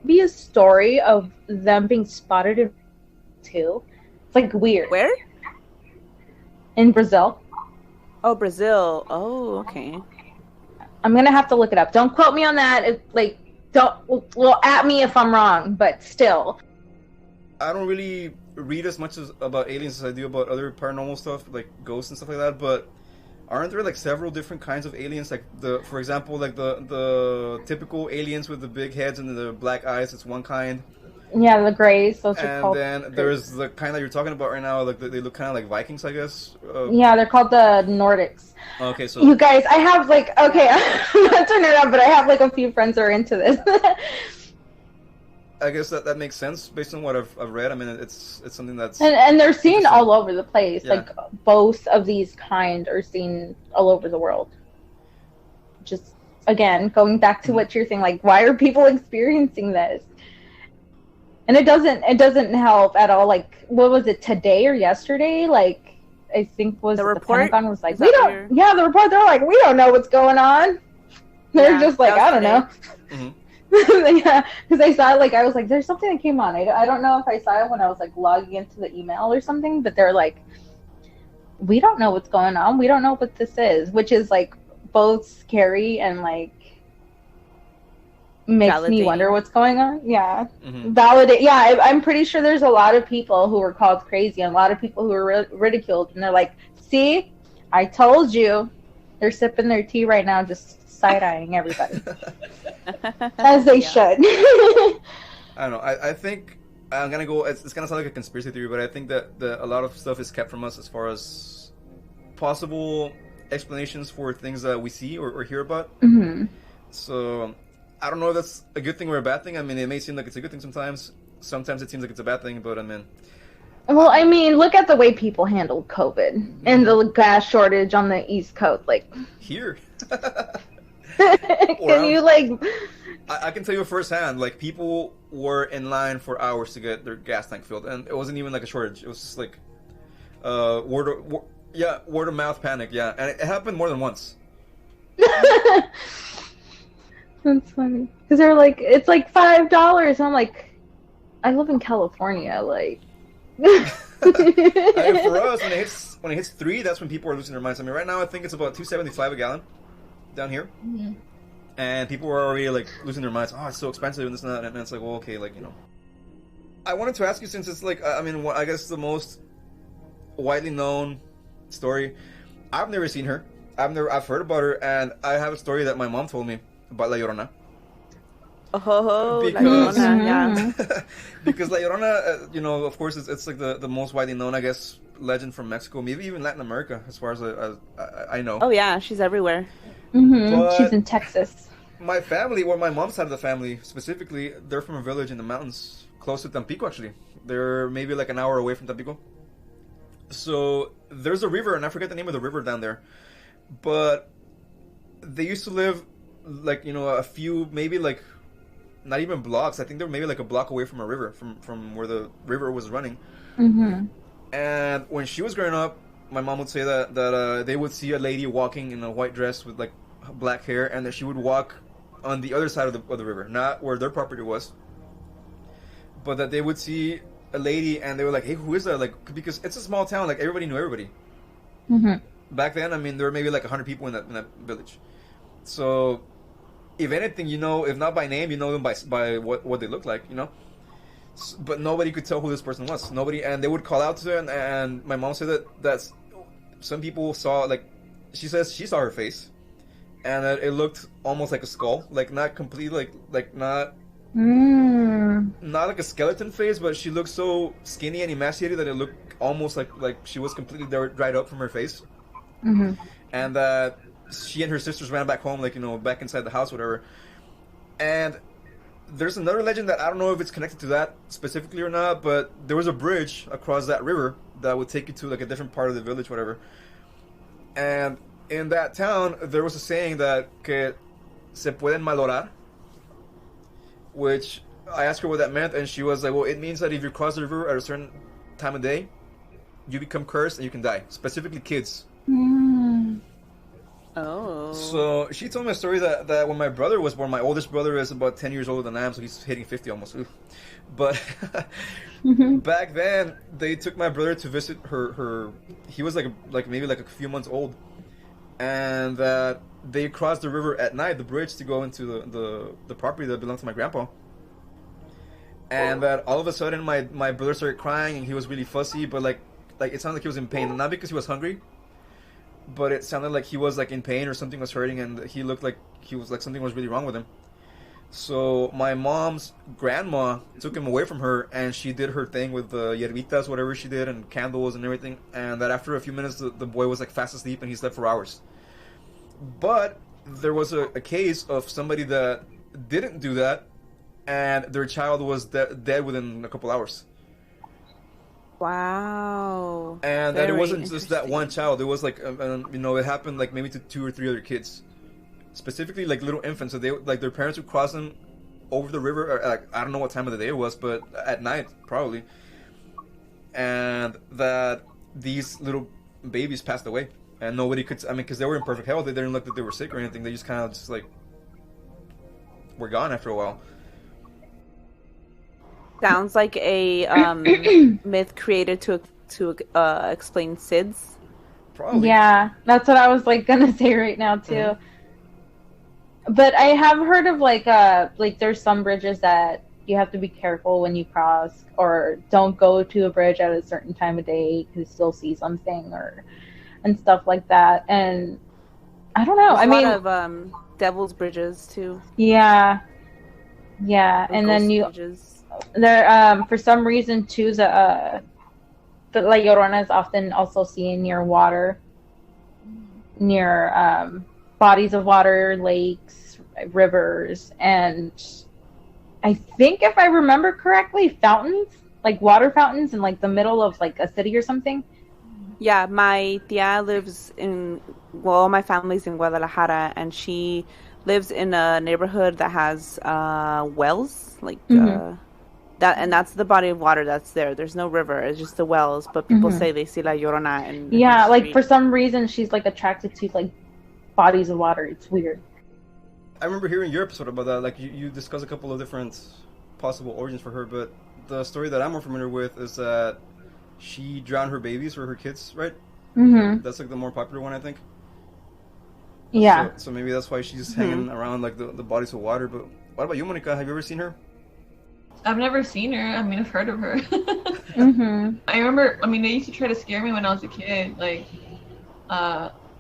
be a story of them being spotted in too. It's like weird. Where? In Brazil. Oh, Brazil. Oh, okay. I'm gonna have to look it up. Don't quote me on that. It's like well, at me if I'm wrong, but still. I don't really read as much about aliens as I do about other paranormal stuff, like ghosts and stuff like that, but aren't there like several different kinds of aliens? Like for example, like the typical aliens with the big heads and the black eyes, it's one kind. Yeah, the grays, those are called. And then there's the kind that you're talking about right now, like they look kind of like Vikings, I guess. Yeah, they're called the Nordics. Okay, so... You guys, I have like, okay, I'm not turning it on, but I have like a few friends who are into this. I guess that makes sense based on what I've read. I mean, it's something that's... And they're seen all over the place. Yeah. Like, both of these kind are seen all over the world. Just, again, going back to what you're saying, like, why are people experiencing this? And it doesn't help at all. Like, what was it, today or yesterday? Like, I think the Pentagon was like, the report, they're like, we don't know what's going on. They're just like, I don't know. Mm-hmm. Yeah, because I saw it, like, I was like, there's something that came on. I don't know if I saw it when I was, like, logging into the email or something, but they're like, we don't know what's going on. We don't know what this is, which is, like, both scary and, like, makes me wonder what's going on. Yeah. Mm-hmm. Validate. Yeah, I'm pretty sure there's a lot of people who were called crazy and a lot of people who were ridiculed, and they're like, see, I told you. They're sipping their tea right now, just side-eyeing everybody. As they should. I don't know. I think I'm going to go... It's going to sound like a conspiracy theory, but I think that a lot of stuff is kept from us as far as possible explanations for things that we see or hear about. Mm-hmm. So, I don't know if that's a good thing or a bad thing. I mean, it may seem like it's a good thing sometimes. Sometimes it seems like it's a bad thing, but I mean... Well, I mean, look at the way people handled COVID and the gas shortage on the East Coast. Like... Here. Can you, like... I can tell you firsthand, like, people were in line for hours to get their gas tank filled, and it wasn't even like a shortage. It was just like word of mouth panic. Yeah, and it happened more than once. That's funny. Because they're like, it's like $5. I'm like, I live in California. Like, I mean, for us, when it hits $3, that's when people are losing their minds. I mean, right now I think it's about $2.75 a gallon down here, and people are already like losing their minds. Oh, it's so expensive and this and that, and it's like, well, okay, like, you know. I wanted to ask you, since it's like, I mean, I guess the most widely known story. I've never seen her. I've heard about her, and I have a story that my mom told me about La Llorona. Oh, because, La Llorona, yeah. Because La Llorona, you know, of course, it's like the most widely known, I guess, legend from Mexico, maybe even Latin America, as far as I know. Oh yeah, she's everywhere. She's in Texas. My family, or my mom's side of the family specifically, they're from a village in the mountains close to Tampico. Actually, they're maybe like an hour away from Tampico. So there's a river, and I forget the name of the river down there, but they used to live like, you know, a few, maybe like not even blocks. I think they're maybe like a block away from a river, from where the river was running. And when she was growing up, my mom would say that they would see a lady walking in a white dress with like black hair, and that she would walk on the other side of the river, not where their property was, but that they would see a lady, and they were like, "Hey, who is that?" Like, because it's a small town, like everybody knew everybody. Back then, I mean, there were maybe like 100 people in that village. So, if anything, you know, if not by name, you know them by what they look like, you know. But nobody could tell who this person was. Nobody, and they would call out to her, and my mom said that some people saw, like, she says she saw her face, and that it looked almost like a skull, like not completely like not like a skeleton face, but she looked so skinny and emaciated that it looked almost like she was completely dried up from her face. And that she and her sisters ran back home, like, you know, back inside the house, whatever. And there's another legend that I don't know if it's connected to that specifically or not, but there was a bridge across that river that would take you to like a different part of the village, whatever. And in that town, there was a saying that que se pueden malorar, which I asked her what that meant, and she was like, well, it means that if you cross the river at a certain time of day, you become cursed and you can die, specifically kids. Oh. So she told me a story that when my brother was born, my oldest brother is about 10 years older than I am, so he's hitting 50 almost. But back then, they took my brother to visit her. He was like maybe like a few months old, and that they crossed the river at night, the bridge, to go into the property that belonged to my grandpa. And that all of a sudden, my brother started crying, and he was really fussy, but like it sounded like he was in pain, not because he was hungry, but it sounded like he was like in pain or something was hurting, and he looked like he was like something was really wrong with him. So my mom's grandma took him away from her, and she did her thing with the hierbitas, whatever she did, and candles and everything, and that after a few minutes the boy was like fast asleep and he slept for hours. But there was a case of somebody that didn't do that, and their child was dead within a couple hours. Wow. And that it wasn't just that one child. It was like, you know, it happened like maybe to 2 or 3 other kids, specifically like little infants. So they, like, their parents would cross them over the river, or like, I don't know what time of the day it was, but at night probably. And that these little babies passed away, and nobody could. I mean, because they were in perfect health. They didn't look that they were sick or anything. They just kind of just like were gone after a while. Sounds like a myth created to explain SIDS. Probably. Yeah, that's what I was like gonna say right now too. But I have heard of like there's some bridges that you have to be careful when you cross, or don't go to a bridge at a certain time of day because you'll see something and stuff like that. And I don't know. There's I mean, a lot of devil's bridges too. Yeah, Or and then ghost bridges. there for some reason too the La Llorona is often also seen near water, near bodies of water, lakes, rivers, and I think if I remember correctly, fountains, like water fountains in like the middle of like a city or something. Yeah, my tia lives all my family's in Guadalajara, and she lives in a neighborhood that has wells, like that's the body of water that's there. There's no river. It's just the wells. But people say they see La Llorona. And yeah, like for some reason she's like attracted to like bodies of water. It's weird. I remember hearing your episode about that. Like you discussed a couple of different possible origins for her, but the story that I'm more familiar with is that she drowned her babies or her kids, right? Mm-hmm. That's like the more popular one, I think. Yeah. So maybe that's why she's hanging around like the bodies of water. But what about you, Monica? Have you ever seen her? I've never seen her. I mean, I've heard of her. I remember, I mean, they used to try to scare me when I was a kid, like,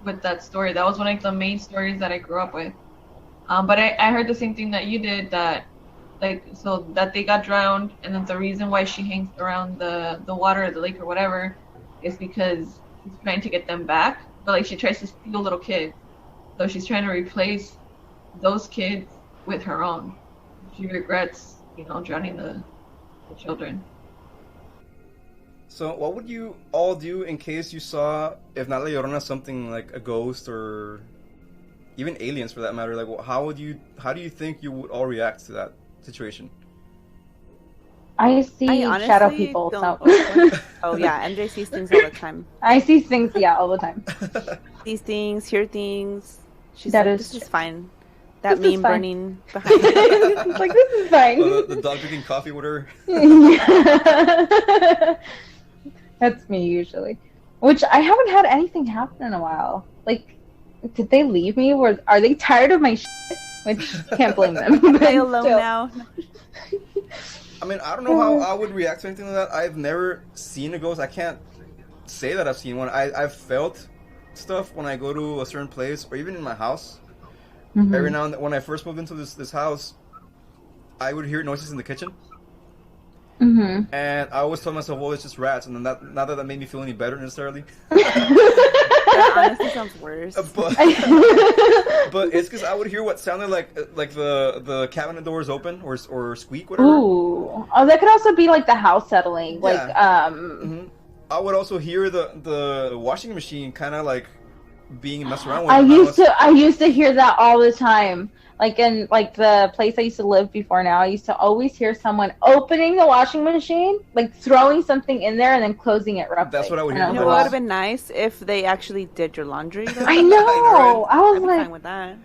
with that story. That was one of the main stories that I grew up with. But I heard the same thing that you did, that, like, so that they got drowned, and then the reason why she hangs around the water or the lake or whatever is because she's trying to get them back. But, like, she tries to steal little kids. So she's trying to replace those kids with her own. She regrets, drowning the children. So what would you all do in case you saw, if not La Llorona, something like a ghost or even aliens for that matter? Like, how do you think you would all react to that situation? I see shadow people. So. Oh yeah, MJ sees things all the time. I see things, all the time. These things, hear things. She's that like, is this is fine. That meme burning behind me. It's like, this is fine. The dog drinking coffee with her. That's me usually. Which I haven't had anything happen in a while. Like, did they leave me? Or are they tired of my shit? Which, can't blame them. Am I alone now? I mean, I don't know how I would react to anything like that. I've never seen a ghost. I can't say that I've seen one. I've felt stuff when I go to a certain place, or even in my house. Every now and then, when I first moved into this house, I would hear noises in the kitchen. And I always told myself, well, it's just rats. And then not that made me feel any better necessarily. That honestly sounds worse. But it's because I would hear what sounded like the cabinet doors open or squeak, whatever. Ooh. Oh, that could also be like the house settling. Like, I would also hear the washing machine kind of like being messed around with. I used to hear that all the time. Like in like the place I used to live before now, I used to always hear someone opening the washing machine, like throwing something in there and then closing it roughly. That's what I would hear. You know what would have been nice if they actually did your laundry. I know. I was like, fine with that.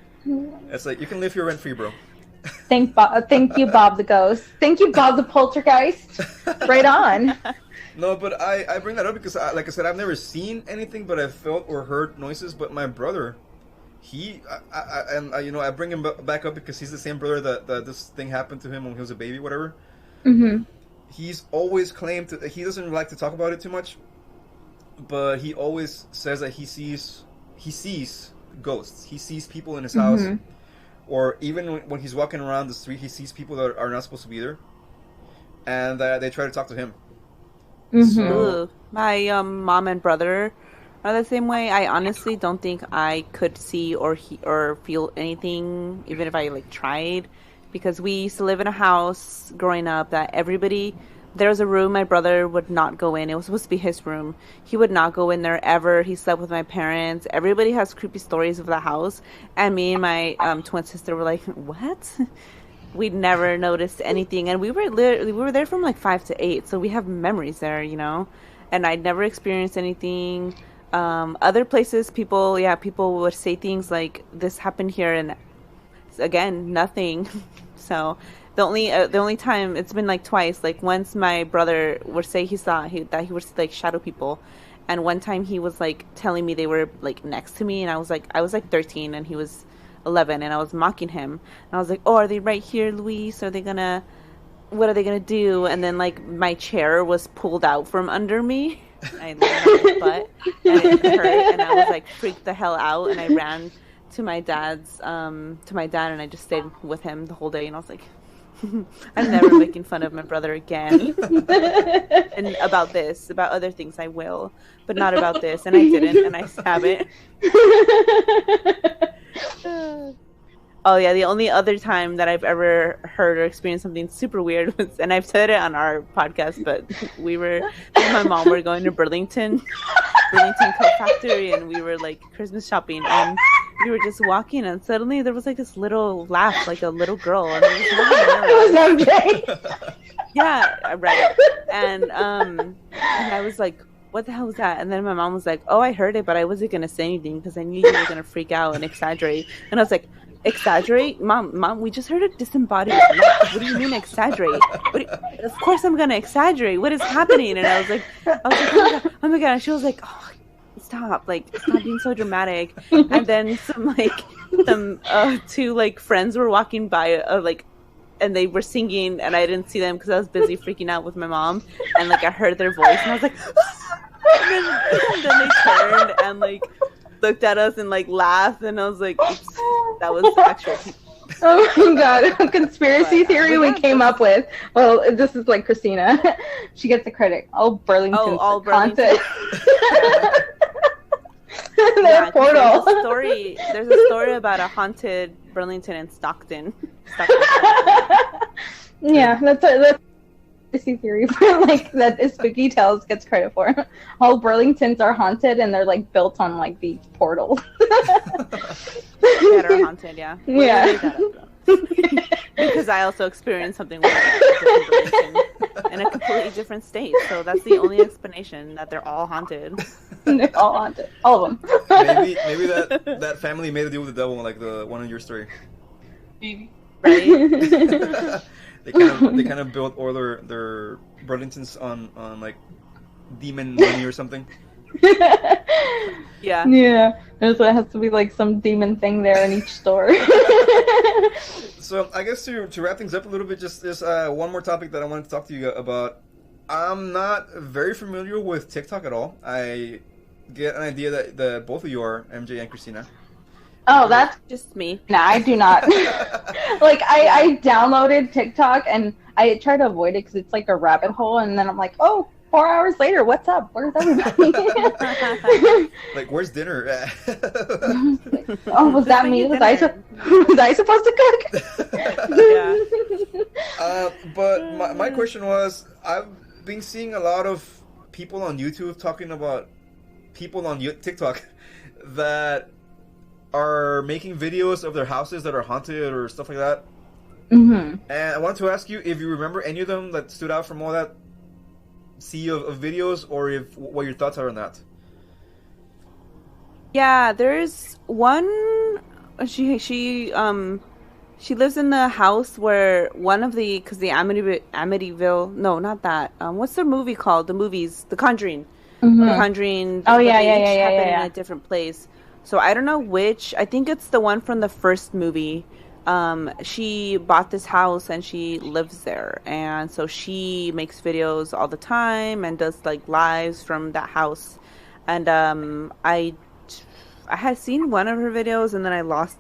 It's like, you can live here rent free, bro. Thank you, Bob the Ghost. Thank you, Bob the Poltergeist. Right on. No, but I bring that up because, like I said, I've never seen anything, but I've felt or heard noises. But my brother, I bring him back up because he's the same brother that this thing happened to him when he was a baby, whatever. He's always claimed he doesn't like to talk about it too much, but he always says that he sees ghosts. He sees people in his house, or even when he's walking around the street, he sees people that are not supposed to be there, and they try to talk to him. So, my mom and brother are the same way. I honestly don't think I could see or feel anything, even if I like tried, because we used to live in a house growing up that there was a room my brother would not go in. It was supposed to be his room. He would not go in there ever. He slept with my parents. Everybody has creepy stories of the house, and me and my twin sister were like, what? We'd never noticed anything, and we were there from like 5 to 8, so we have memories there, and I'd never experienced anything. Other places, people would say things like, this happened here, and again, nothing. So the only time, it's been like twice, like once my brother would say that he would see like shadow people, and one time he was like telling me they were like next to me, and I was like 13 and he was 11, and I was mocking him, and I was like, oh, are they right here, Luis? What are they gonna do? And then like my chair was pulled out from under me. I landed on my butt and it hurt, and I was like freaked the hell out, and I ran to my dad, and I just stayed with him the whole day, and I was like, I'm never making fun of my brother again. And about other things I will, but not about this, and I didn't, and I haven't. Oh yeah, the only other time that I've ever heard or experienced something super weird was, and I've said it on our podcast, but me and my mom were going to Burlington Coat Factory, and we were like Christmas shopping, and we were just walking, and suddenly there was like this little laugh, like a little girl, and it was MJ. Yeah, right. And I was like, what the hell was that? And then my mom was like, oh, I heard it, but I wasn't going to say anything because I knew you were going to freak out and exaggerate. And I was like, exaggerate? Mom, we just heard a disembodied laugh. What do you mean exaggerate? Of course I'm going to exaggerate. What is happening? And I was like, oh my God. And she was like, oh, stop being so dramatic. And then some two like friends were walking by and they were singing and I didn't see them because I was busy freaking out with my mom, and like I heard their voice and I was like and then they turned and like looked at us and like laughed, and I was like, oops, that was actual people. Oh my God, a conspiracy theory we came up with. Well, this is like Cristina. She gets the credit. All Burlington's haunted. Their portal. There's a story about a haunted Burlington and Stockton. Yeah, that's a theory for like that Espooky Tales gets credit for. All Burlingtons are haunted and they're like built on like these portals. That are haunted, yeah. Yeah. Because I also experienced something like that in a completely different state. So that's the only explanation, that they're all haunted. They're all haunted. All of them. Maybe that family made a deal with the devil, like the one in your story. Maybe. Right? They kind of built all their Burlingtons on like demon money or something. Yeah. There's has to be like some demon thing there in each store. So I guess to wrap things up a little bit, just this one more topic that I wanted to talk to you about. I'm not very familiar with TikTok at all. I get an idea that both of you are, MJ and Cristina. Oh, that's just me. Nah, I do not. Like, I downloaded TikTok and I try to avoid it because it's like a rabbit hole, and then I'm like, oh, 4 hours later, what's up? Where's everybody? Like, where's dinner? Oh, was that me? Was I supposed to cook? Yeah. But my question was, I've been seeing a lot of people on YouTube talking about people on TikTok that are making videos of their houses that are haunted or stuff like that. Mm-hmm. And I wanted to ask you if you remember any of them that stood out from all that sea of videos, or what your thoughts are on that. Yeah, there's one. She lives in the house where one of because the Amityville. No, not that. What's the movie called? The movies, The Conjuring. Mm-hmm. The Conjuring. Oh they yeah. happen in a different place. So I don't know which. I think it's the one from the first movie. She bought this house and she lives there, and so she makes videos all the time and does like lives from that house. And I had seen one of her videos and then I lost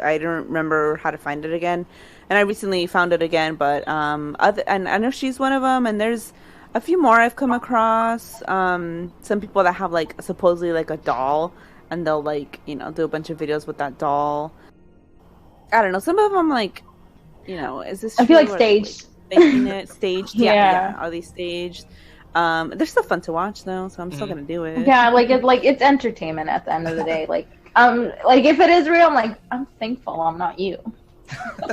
I don't remember how to find it again, and I recently found it again. But and I know she's one of them, and there's a few more I've come across. Some people that have like supposedly like a doll, and they'll like do a bunch of videos with that doll. I don't know. Some of them, like, is this? I feel like staged. Making it staged. Yeah. Are they staged? They're still fun to watch though, so I'm still gonna do it. Yeah, it's entertainment at the end of the day. Like if it is real, I'm thankful I'm not you.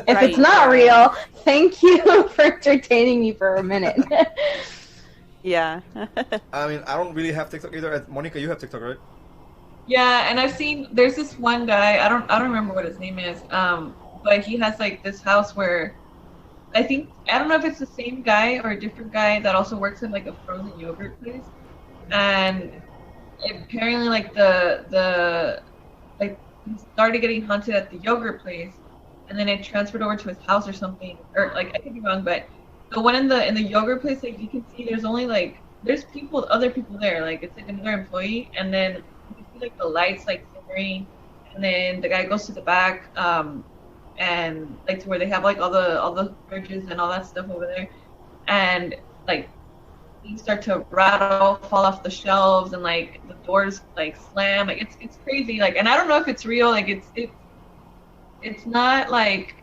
If it's not real, thank you for entertaining me for a minute. Yeah. I mean, I don't really have TikTok either. Monica, you have TikTok, right? Yeah, and I've seen there's this one guy, I don't remember what his name is, but he has like this house where I don't know if it's the same guy or a different guy that also works in like a frozen yogurt place, and apparently like the he started getting haunted at the yogurt place, and then it transferred over to his house or something, or like I could be wrong, but the one in the yogurt place, like you can see there's only like there's other people there, like it's like another employee, and then like the lights like simmering, and then the guy goes to the back and like to where they have like all the fridges and all that stuff over there, and like things start to rattle, fall off the shelves, and like the doors like slam, like it's crazy, like, and I don't know if it's real, like it's not like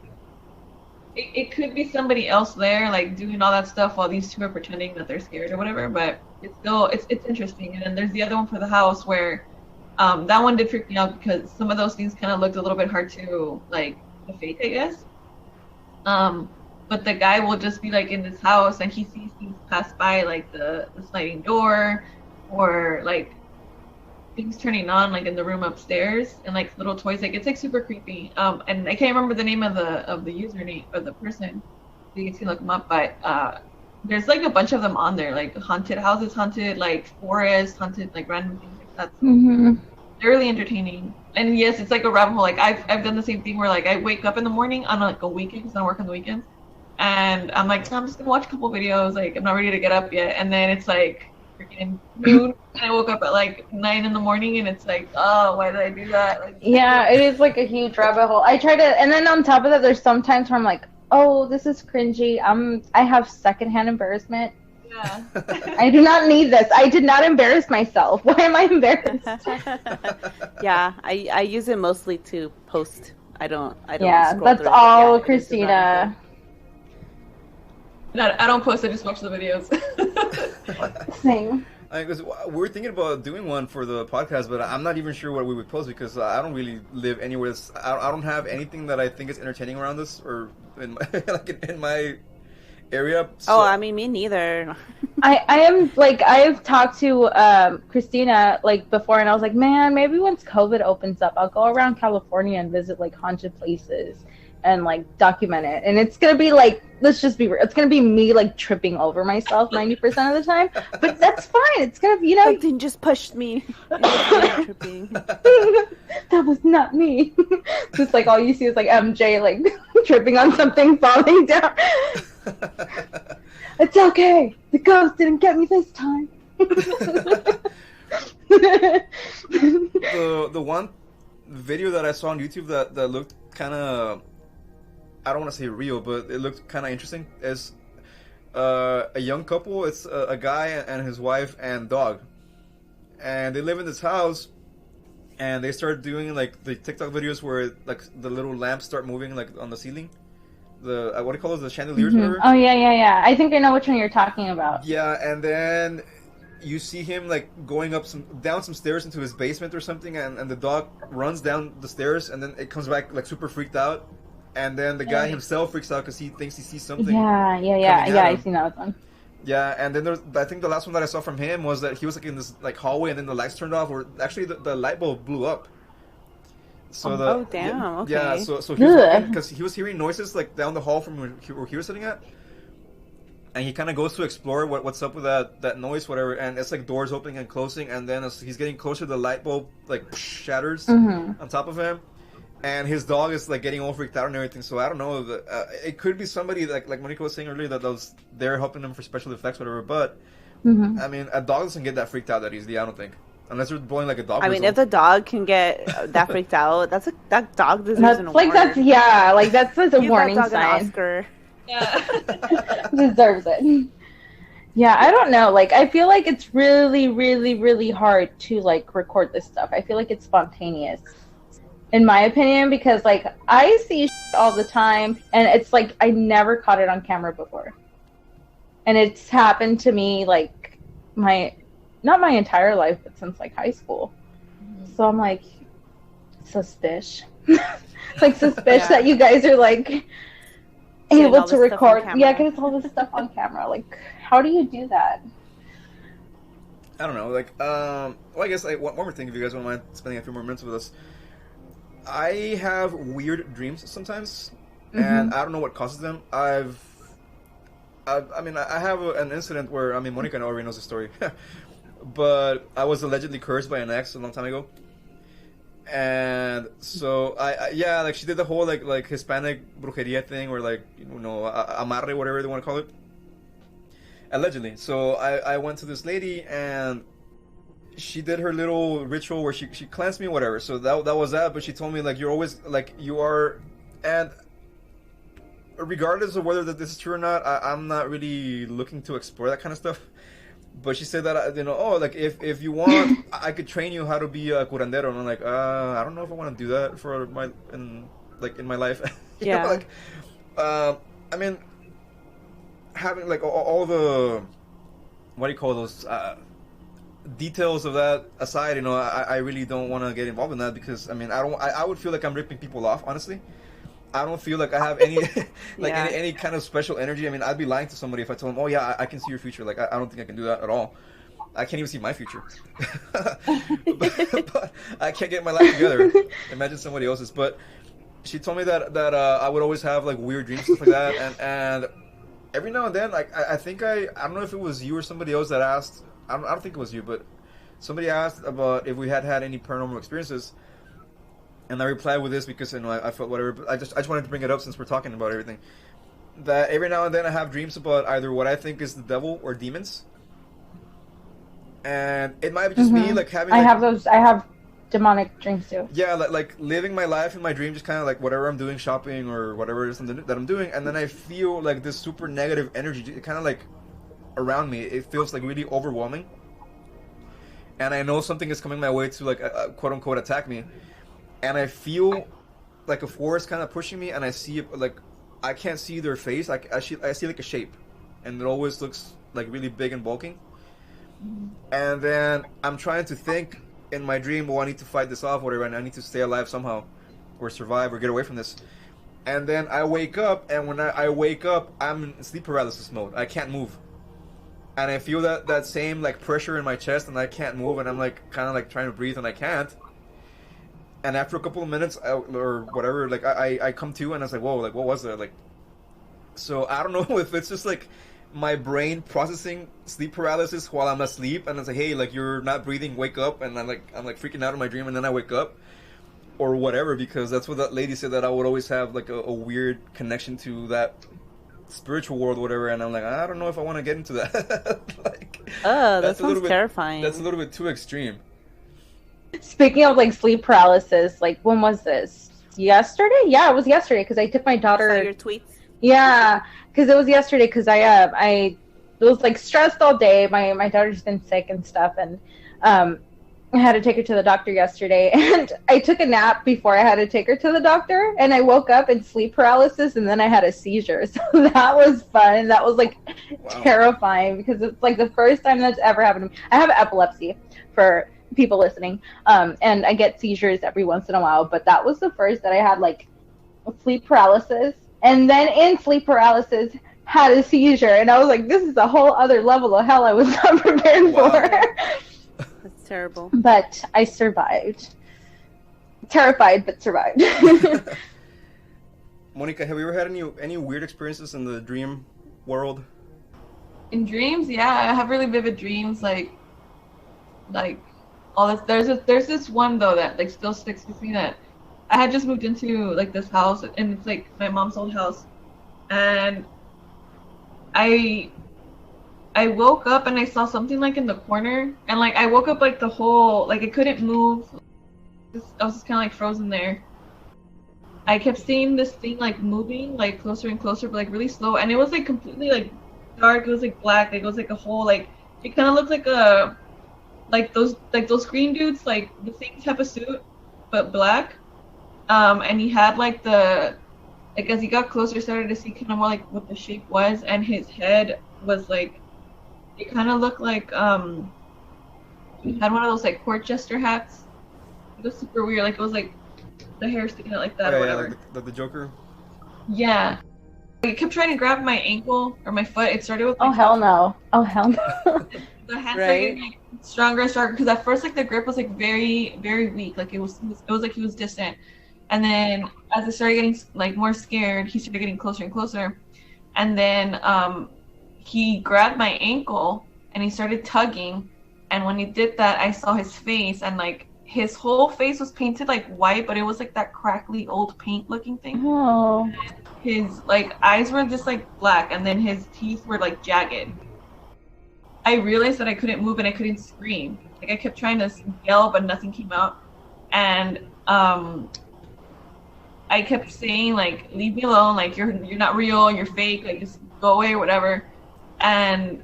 it could be somebody else there like doing all that stuff while these two are pretending that they're scared or whatever, but it's still it's interesting. And then there's the other one for the house where that one did freak me out because some of those things kind of looked a little bit hard to fake, I guess. but the guy will just be like in this house and he sees things pass by, like the sliding door, or like things turning on like in the room upstairs, and like little toys. Like it's like super creepy. And I can't remember the name of the username of the person. So you can look them up, but there's like a bunch of them on there, like haunted houses, haunted like forest, haunted like random things like that. So they're really entertaining. And yes, it's like a rabbit hole. Like I've done the same thing where like I wake up in the morning on like a weekend because I work on the weekends, and I'm like, I'm just gonna watch a couple videos. Like I'm not ready to get up yet, and then it's like freaking noon, and I woke up at like 9 in the morning, and it's like, oh, why did I do that? Like, yeah, it is like a huge rabbit hole. I try to, and then on top of that, there's some times where I'm like, oh, this is cringy. I have secondhand embarrassment. yeah. I do not need this. I did not embarrass myself. Why am I embarrassed? Yeah, I use it mostly to post. I don't. Yeah, scroll that's through it. all, Yeah, Christina. No, I don't post. I just watch the videos. Same. Because we're thinking about doing one for the podcast, but I'm not even sure what we would post because I don't really live anywhere. I don't have anything that I think is entertaining around us or in my, like in my area. So. Oh, I mean, me neither. I am like, I've talked to Christina like before, and I was like, man, maybe once COVID opens up, I'll go around California and visit like haunted places and like document it. And it's gonna be like, let's just be real, it's gonna be me like tripping over myself 90% of the time, but that's fine. It's gonna be, you know, Something just pushed me. Tripping. that was not me. Just like all you see is like MJ like tripping on something, falling down. It's okay, the ghost didn't get me this time. The one video that I saw on YouTube that looked kind of, I don't want to say real, but it looked kind of interesting, is a young couple. It's a guy and his wife and dog, and they live in this house, and they start doing like the TikTok videos where like the little lamps start moving like on the ceiling, the what do you call those, the chandeliers, whatever. Oh yeah. I think I know which one you're talking about. Yeah, and then you see him like going down some stairs into his basement or something, and the dog runs down the stairs, and then it comes back like super freaked out. And then the guy himself freaks out because he thinks he sees something. Yeah. I've seen that one. Yeah, and then I think the last one that I saw from him was that he was like in this like hallway, and then the lights turned off, or actually the light bulb blew up. So damn. Okay. Yeah, so he was because he was hearing noises like down the hall from where he was sitting at, and he kind of goes to explore what's up with that noise, whatever. And it's like doors opening and closing, and then as he's getting closer, the light bulb like shatters on top of him. And his dog is like getting all freaked out and everything. So I don't know. It could be somebody like Monica was saying earlier that was there helping them for special effects, whatever. But I mean, a dog doesn't get that freaked out that easily. I don't think, unless you're blowing like a dog. I mean, if the dog can get that freaked out, that dog deserves an award. Like that's a warning that dog sign. An Oscar. Yeah. Deserves it. Yeah, I don't know. Like, I feel like it's really, really, really hard to like record this stuff. I feel like it's spontaneous, in my opinion, because like I see shit all the time, and it's like I never caught it on camera before, and it's happened to me like not my entire life, but since like high school. So I'm like suspicious, like suspicious that you guys are like able to record. Yeah, because all this stuff on camera. Like, how do you do that? I don't know. Like, well, I guess one more thing, if you guys don't mind spending a few more minutes with us. I have weird dreams sometimes, and I don't know what causes them. I mean, I have an incident where, I mean, Monica already knows the story, but I was allegedly cursed by an ex a long time ago, and so yeah, like she did the whole like Hispanic brujeria thing, or like, you know, amarre, whatever they want to call it, allegedly. So I went to this lady, and she did her little ritual where she cleansed me, whatever. So that was that. But she told me, like, you're always like you are, and regardless of whether this is true or not, I'm not really looking to explore that kind of stuff. But she said that, you know, oh, like if you want, I could train you how to be a curandero. And I'm like, I don't know if I want to do that for in my life. Yeah. You know, like, I mean, having like all the, what do you call those? Details of that aside, you know, I really don't want to get involved in that, because I mean, I would feel like I'm ripping people off, honestly. I don't feel like I have any like Yeah. any kind of special energy. I mean, I'd be lying to somebody if I told them, "Oh yeah, I can see your future." Like I don't think I can do that at all. I can't even see my future. but I can't get my life together. Imagine somebody else's. But she told me that I would always have like weird dreams, stuff like that, and every now and then, like I think I don't know if it was you or somebody else that asked. I don't think it was you, but somebody asked about if we had any paranormal experiences, and I replied with this because I felt whatever. But I just wanted to bring it up since we're talking about everything. That every now and then I have dreams about either what I think is the devil or demons. And it might be just me, like having. Like, I have demonic dreams too. Yeah, like living my life in my dream, just kind of like whatever I'm doing, shopping or whatever it is that I'm doing, and then I feel like this super negative energy, kind of like around me. It feels like really overwhelming, and I know something is coming my way to like quote unquote attack me, and I feel like a force kind of pushing me, and I see like I can't see their face. Like I see like a shape, and it always looks like really big and bulking. And then I'm trying to think in my dream, I need to fight this off, whatever, and I need to stay alive somehow, or survive, or get away from this. And then I wake up, and when I wake up, I'm in sleep paralysis mode. I can't move, and I feel that same like pressure in my chest, and I can't move, and I'm like kind of like trying to breathe, and I can't. And after a couple of minutes or whatever, like I come to, and I was like, whoa, like what was that? Like, so I don't know if it's just like my brain processing sleep paralysis while I'm asleep, and it's like, hey, like you're not breathing, wake up, and I'm like freaking out in my dream, and then I wake up, or whatever, because that's what that lady said, that I would always have like a weird connection to that spiritual world, or whatever, and I'm like, I don't know if I want to get into that. Like, that sounds terrifying. That's a little bit too extreme. Speaking of like sleep paralysis, like when was this? Yesterday? Yeah, it was yesterday because I took my daughter. I saw your tweets. Yeah, because it was yesterday because I was like stressed all day. My daughter's been sick and stuff, and I had to take her to the doctor yesterday. And I took a nap before I had to take her to the doctor, and I woke up in sleep paralysis, and then I had a seizure. So that was fun. That was like terrifying because it's like the first time that's ever happened to me. I have epilepsy for people listening, and I get seizures every once in a while. But that was the first that I had like sleep paralysis. And then in sleep paralysis, had a seizure. And I was like, this is a whole other level of hell I was not prepared for. That's terrible. But I survived. Terrified, but survived. Monica, have you ever had any weird experiences in the dream world? In dreams, yeah, I have really vivid dreams, like all this. There's this one though that like still sticks with me, that I had just moved into like this house, and it's like my mom's old house, and I woke up and I saw something like in the corner, and like I woke up like the whole, like I couldn't move. I was just kind of like frozen there. I kept seeing this thing like moving like closer and closer, but like really slow, and it was like completely like dark. It was like black. Like, it was like a whole, like it kind of looked like a those green dudes, like the same type of suit but black. And he had like like as he got closer, started to see kind of more like what the shape was, and his head was like, it kind of looked like he had one of those like court jester hats. It was super weird. Like it was like the hair sticking out like that, or whatever. Like the Joker. Yeah. It kept trying to grab my ankle or my foot. It started with Oh hell no! Oh hell no! The hands started getting like, stronger and stronger, because at first like the grip was like very, very weak. Like it was like he was distant. And then as I started getting like more scared, he started getting closer and closer. And then he grabbed my ankle and he started tugging. And when he did that, I saw his face, and like his whole face was painted like white, but it was like that crackly old paint looking thing. Oh. His like eyes were just like black, and then his teeth were like jagged. I realized that I couldn't move and I couldn't scream. Like I kept trying to yell, but nothing came out. And I kept saying like, leave me alone, like you're not real, you're fake, like just go away or whatever. And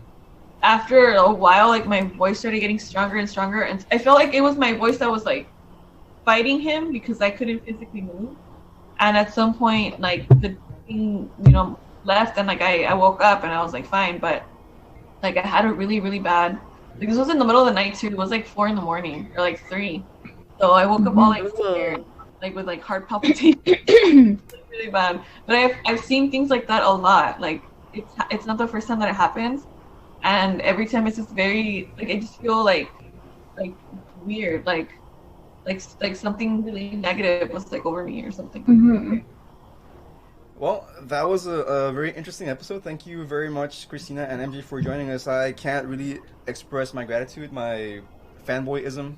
after a while, like my voice started getting stronger and stronger, and I felt like it was my voice that was like fighting him because I couldn't physically move. And at some point, like the thing, left, and like I woke up and I was like fine, but like I had it really, really bad. Like this was in the middle of the night too. It was like 4 a.m. or like 3. So I woke up all like scared, like with like heart palpitations, really really bad. But I've seen things like that a lot. Like it's not the first time that it happens, and every time it's just very like I just feel like weird, like something really negative was like over me or something. Mm-hmm. Well, that was a very interesting episode. Thank you very much, Christina and MJ, for joining us. I can't really express my gratitude, my fanboyism,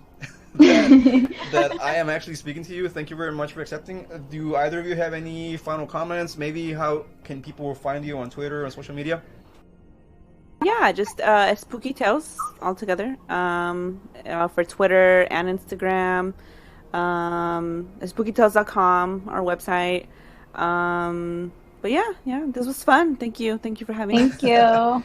that I am actually speaking to you. Thank you very much for accepting. Do either of you have any final comments? Maybe how can people find you on Twitter and social media? Yeah, just Espooky Tales altogether. For Twitter and Instagram. Espookytales.com, our website. But yeah, this was fun. Thank you for having me. Thank you.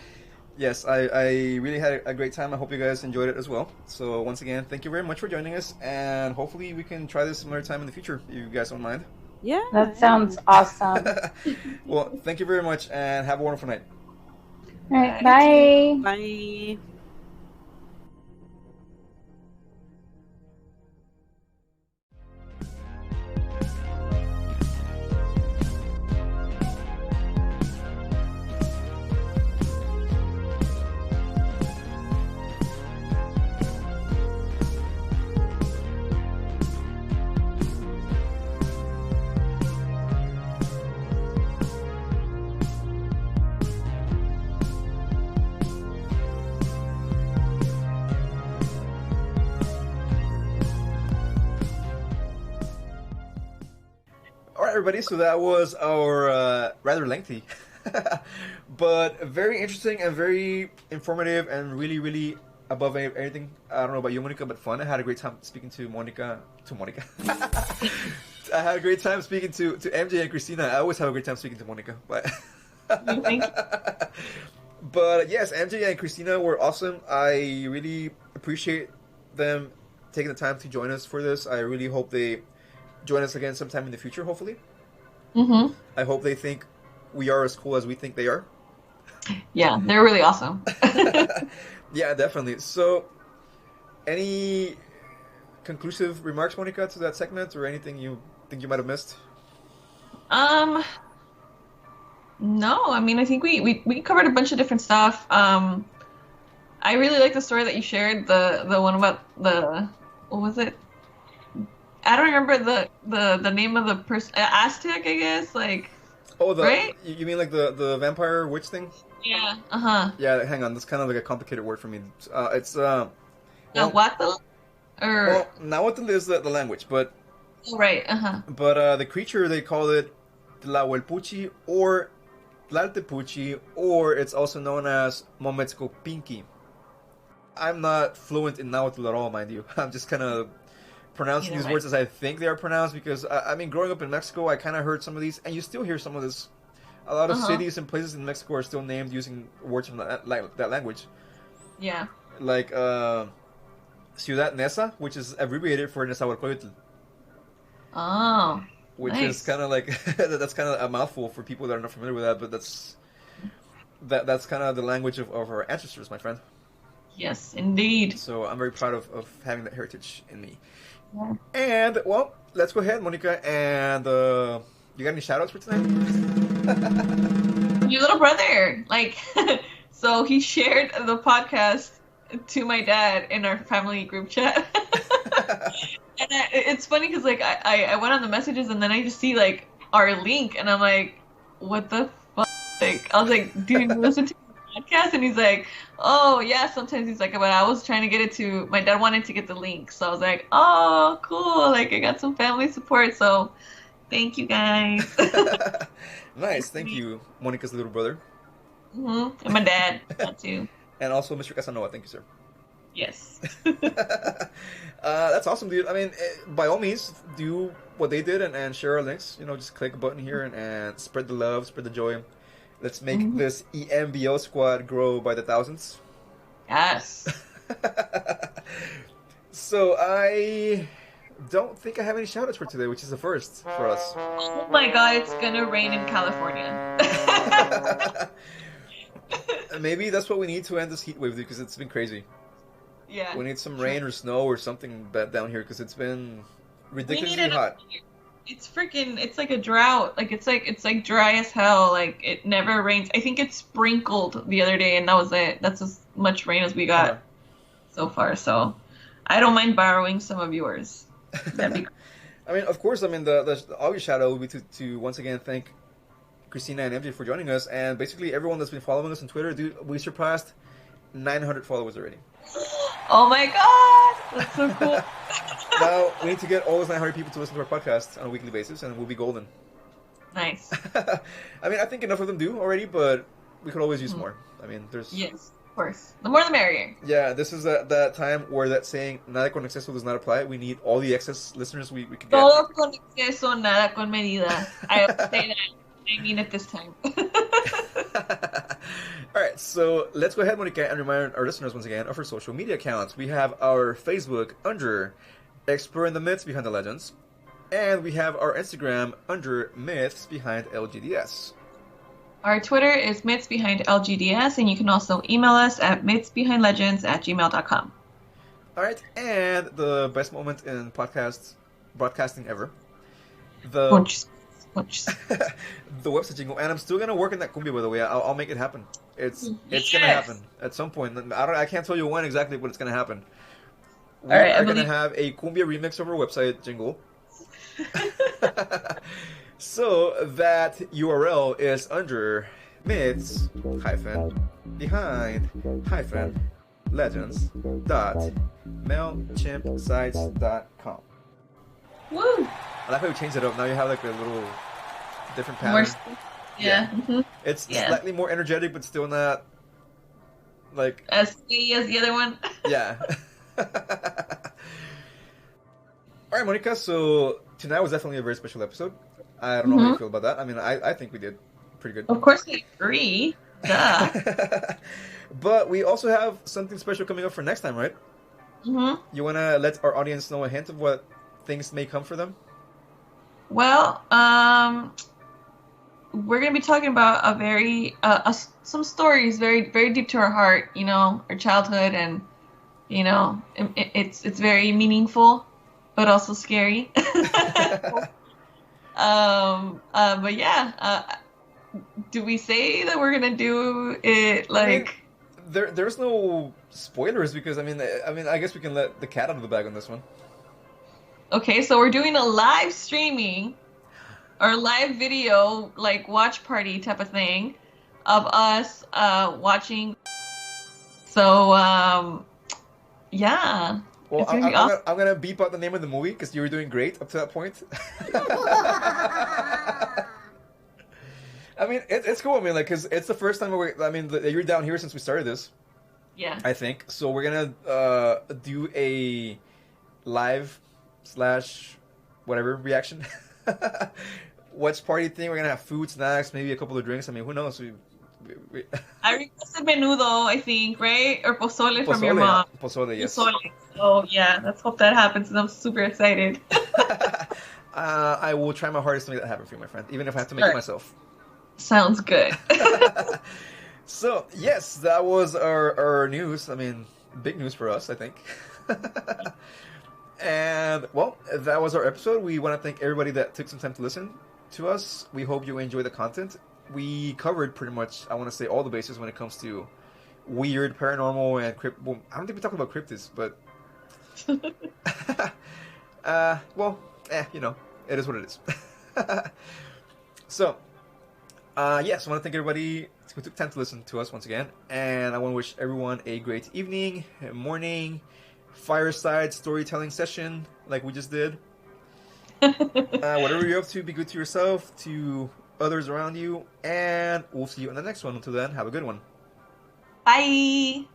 Yes, I really had a great time. I hope you guys enjoyed it as well. So once again, thank you very much for joining us, and hopefully we can try this some other time in the future, if you guys don't mind. Yeah. That sounds awesome. Well, thank you very much, and have a wonderful night. All right, bye. Bye. Alright, everybody, so that was our rather lengthy, but very interesting and very informative and really, really above anything. I don't know about you, Monica, but fun. I had a great time speaking to Monica. I had a great time speaking to MJ and Christina. I always have a great time speaking to Monica. But, but yes, MJ and Christina were awesome. I really appreciate them taking the time to join us for this. I really hope they join us again sometime in the future, hopefully. Mm-hmm. I hope they think we are as cool as we think they are. Yeah, they're really awesome. Yeah, definitely. So, any conclusive remarks, Monica, to that segment, or anything you think you might have missed? No, I mean, I think we covered a bunch of different stuff. I really like the story that you shared, the one about what was it? I don't remember the name of the person. Aztec, I guess. Like. Oh, right? You mean like the vampire witch thing? Yeah. Yeah. Hang on. That's kind of like a complicated word for me. It's Nahuatl, or well, Nahuatl is the language, but right. But the creature, they call it Tlahuelpuchi or Tlaltepuchi, or it's also known as Mometzcopinki. I'm not fluent in Nahuatl at all, mind you. I'm just kind of pronouncing these words as I think they are pronounced, because I mean, growing up in Mexico, I kind of heard some of these, and you still hear some of this. A lot of cities and places in Mexico are still named using words from that language. Yeah. Like Ciudad Neza, which is abbreviated for Nezahualcóyotl. Oh. Which nice. is kind of like that's kind of a mouthful for people that are not familiar with that, but that's kind of the language of our ancestors, my friend. Yes, indeed. So I'm very proud of having that heritage in me. Yeah. And, well, let's go ahead, Monica, and you got any shout-outs for tonight? Your little brother, like, so he shared the podcast to my dad in our family group chat. And it's funny because, like, I went on the messages, and then I just see, like, our link, and I'm like, what the fuck? Like, I was like, dude, listen to podcast, and he's like, oh yeah, sometimes he's like, but I was trying to get it to my dad wanted to get the link, so I was like, oh cool, like I got some family support, so thank you guys. Nice, thank you, Monica's little brother. And my dad too. And also Mr. Casanova, thank you, sir. Yes. That's awesome, dude. I mean, by all means, do what they did and share our links. You know, just click a button here and spread the love, spread the joy. Let's make this EMBO squad grow by the thousands. Yes. So I don't think I have any shoutouts for today, which is the first for us. Oh my god, it's gonna rain in California. Maybe that's what we need to end this heat wave, because it's been crazy. Yeah. We need some rain or snow or something bad down here, because it's been ridiculously hot. It's freaking. It's like a drought. Like it's like dry as hell. Like it never rains. I think it sprinkled the other day, and that was it. That's as much rain as we got so far. So I don't mind borrowing some of yours. That'd be. I mean, of course. I mean, the obvious shout out would be to once again thank Cristina and MJ for joining us, and basically everyone that's been following us on Twitter. Dude, we surpassed 900 followers already. Oh my god, that's so cool. Now we need to get all those 900 people to listen to our podcast on a weekly basis, and we'll be golden. Nice. I mean, I think enough of them do already, but we could always use more. I mean, there's... Yes, of course. The more the merrier. Yeah, this is that time where that saying, nada con exceso does not apply. We need all the excess listeners we could get. Todo con exceso, nada con medida. I would say that. I mean it this time. Alright, so let's go ahead, Monica, and remind our listeners once again of our social media accounts. We have our Facebook under Exploring the Myths Behind the Legends, and we have our Instagram under Myths Behind LGDS. Our Twitter is Myths Behind LGDS, and you can also email us at mythsbehindlegends@gmail.com. Alright, and the best moment in broadcasting ever. The website jingle, and I'm still gonna work on that cumbia, by the way. I'll make it happen. It's gonna happen at some point. I can't tell you when exactly, but it's gonna happen. We are gonna have a cumbia remix of our website jingle. So that URL is under myths-legends.mailchimpsites.com. Woo! I like how you changed it up. Now you have like a little different pattern. Yeah. Mm-hmm. It's slightly more energetic, but still not like as steady as the other one. Yeah. All right, Monica. So tonight was definitely a very special episode. I don't know how you feel about that. I mean, I think we did pretty good. Of course, I agree. Duh. But we also have something special coming up for next time, right? Mm-hmm. You wanna let our audience know a hint of what things may come for them? Well, we're gonna be talking about a very some stories very very deep to our heart. You know, our childhood, and you know, it's very meaningful, but also scary. But yeah, do we say that we're gonna do it like? There's no spoilers because I mean I guess we can let the cat out of the bag on this one. Okay, so we're doing a live streaming or live video, like watch party type of thing, of us watching. So yeah. Well, awesome. I'm gonna beep out the name of the movie because you were doing great up to that point. I mean, it's cool. I mean, like, because it's the first time you're down here since we started this. Yeah. I think so. We're gonna do a live / whatever reaction watch party thing. We're gonna have food, snacks, maybe a couple of drinks. I mean, who knows? I requested menudo, I think, right? Or pozole from your mom. Pozole, yes. Pozole. Oh yeah, let's hope that happens. And I'm super excited. I will try my hardest to make that happen for you, my friend, even if I have to make it myself. Sounds good. So yes, that was our news. I mean, big news for us, I think. And well, that was our episode. We want to thank everybody that took some time to listen to us. We hope you enjoy the content. We covered pretty much, I want to say, all the bases when it comes to weird, paranormal, and crypt. Well, I don't think we talked about cryptids, but you know, it is what it is. So, yes, I want to thank everybody who took time to listen to us once again, and I want to wish everyone a great evening, morning, fireside storytelling session like we just did. Whatever you're up to, be good to yourself, to others around you, and we'll see you in the next one. Until then, have a good one. Bye.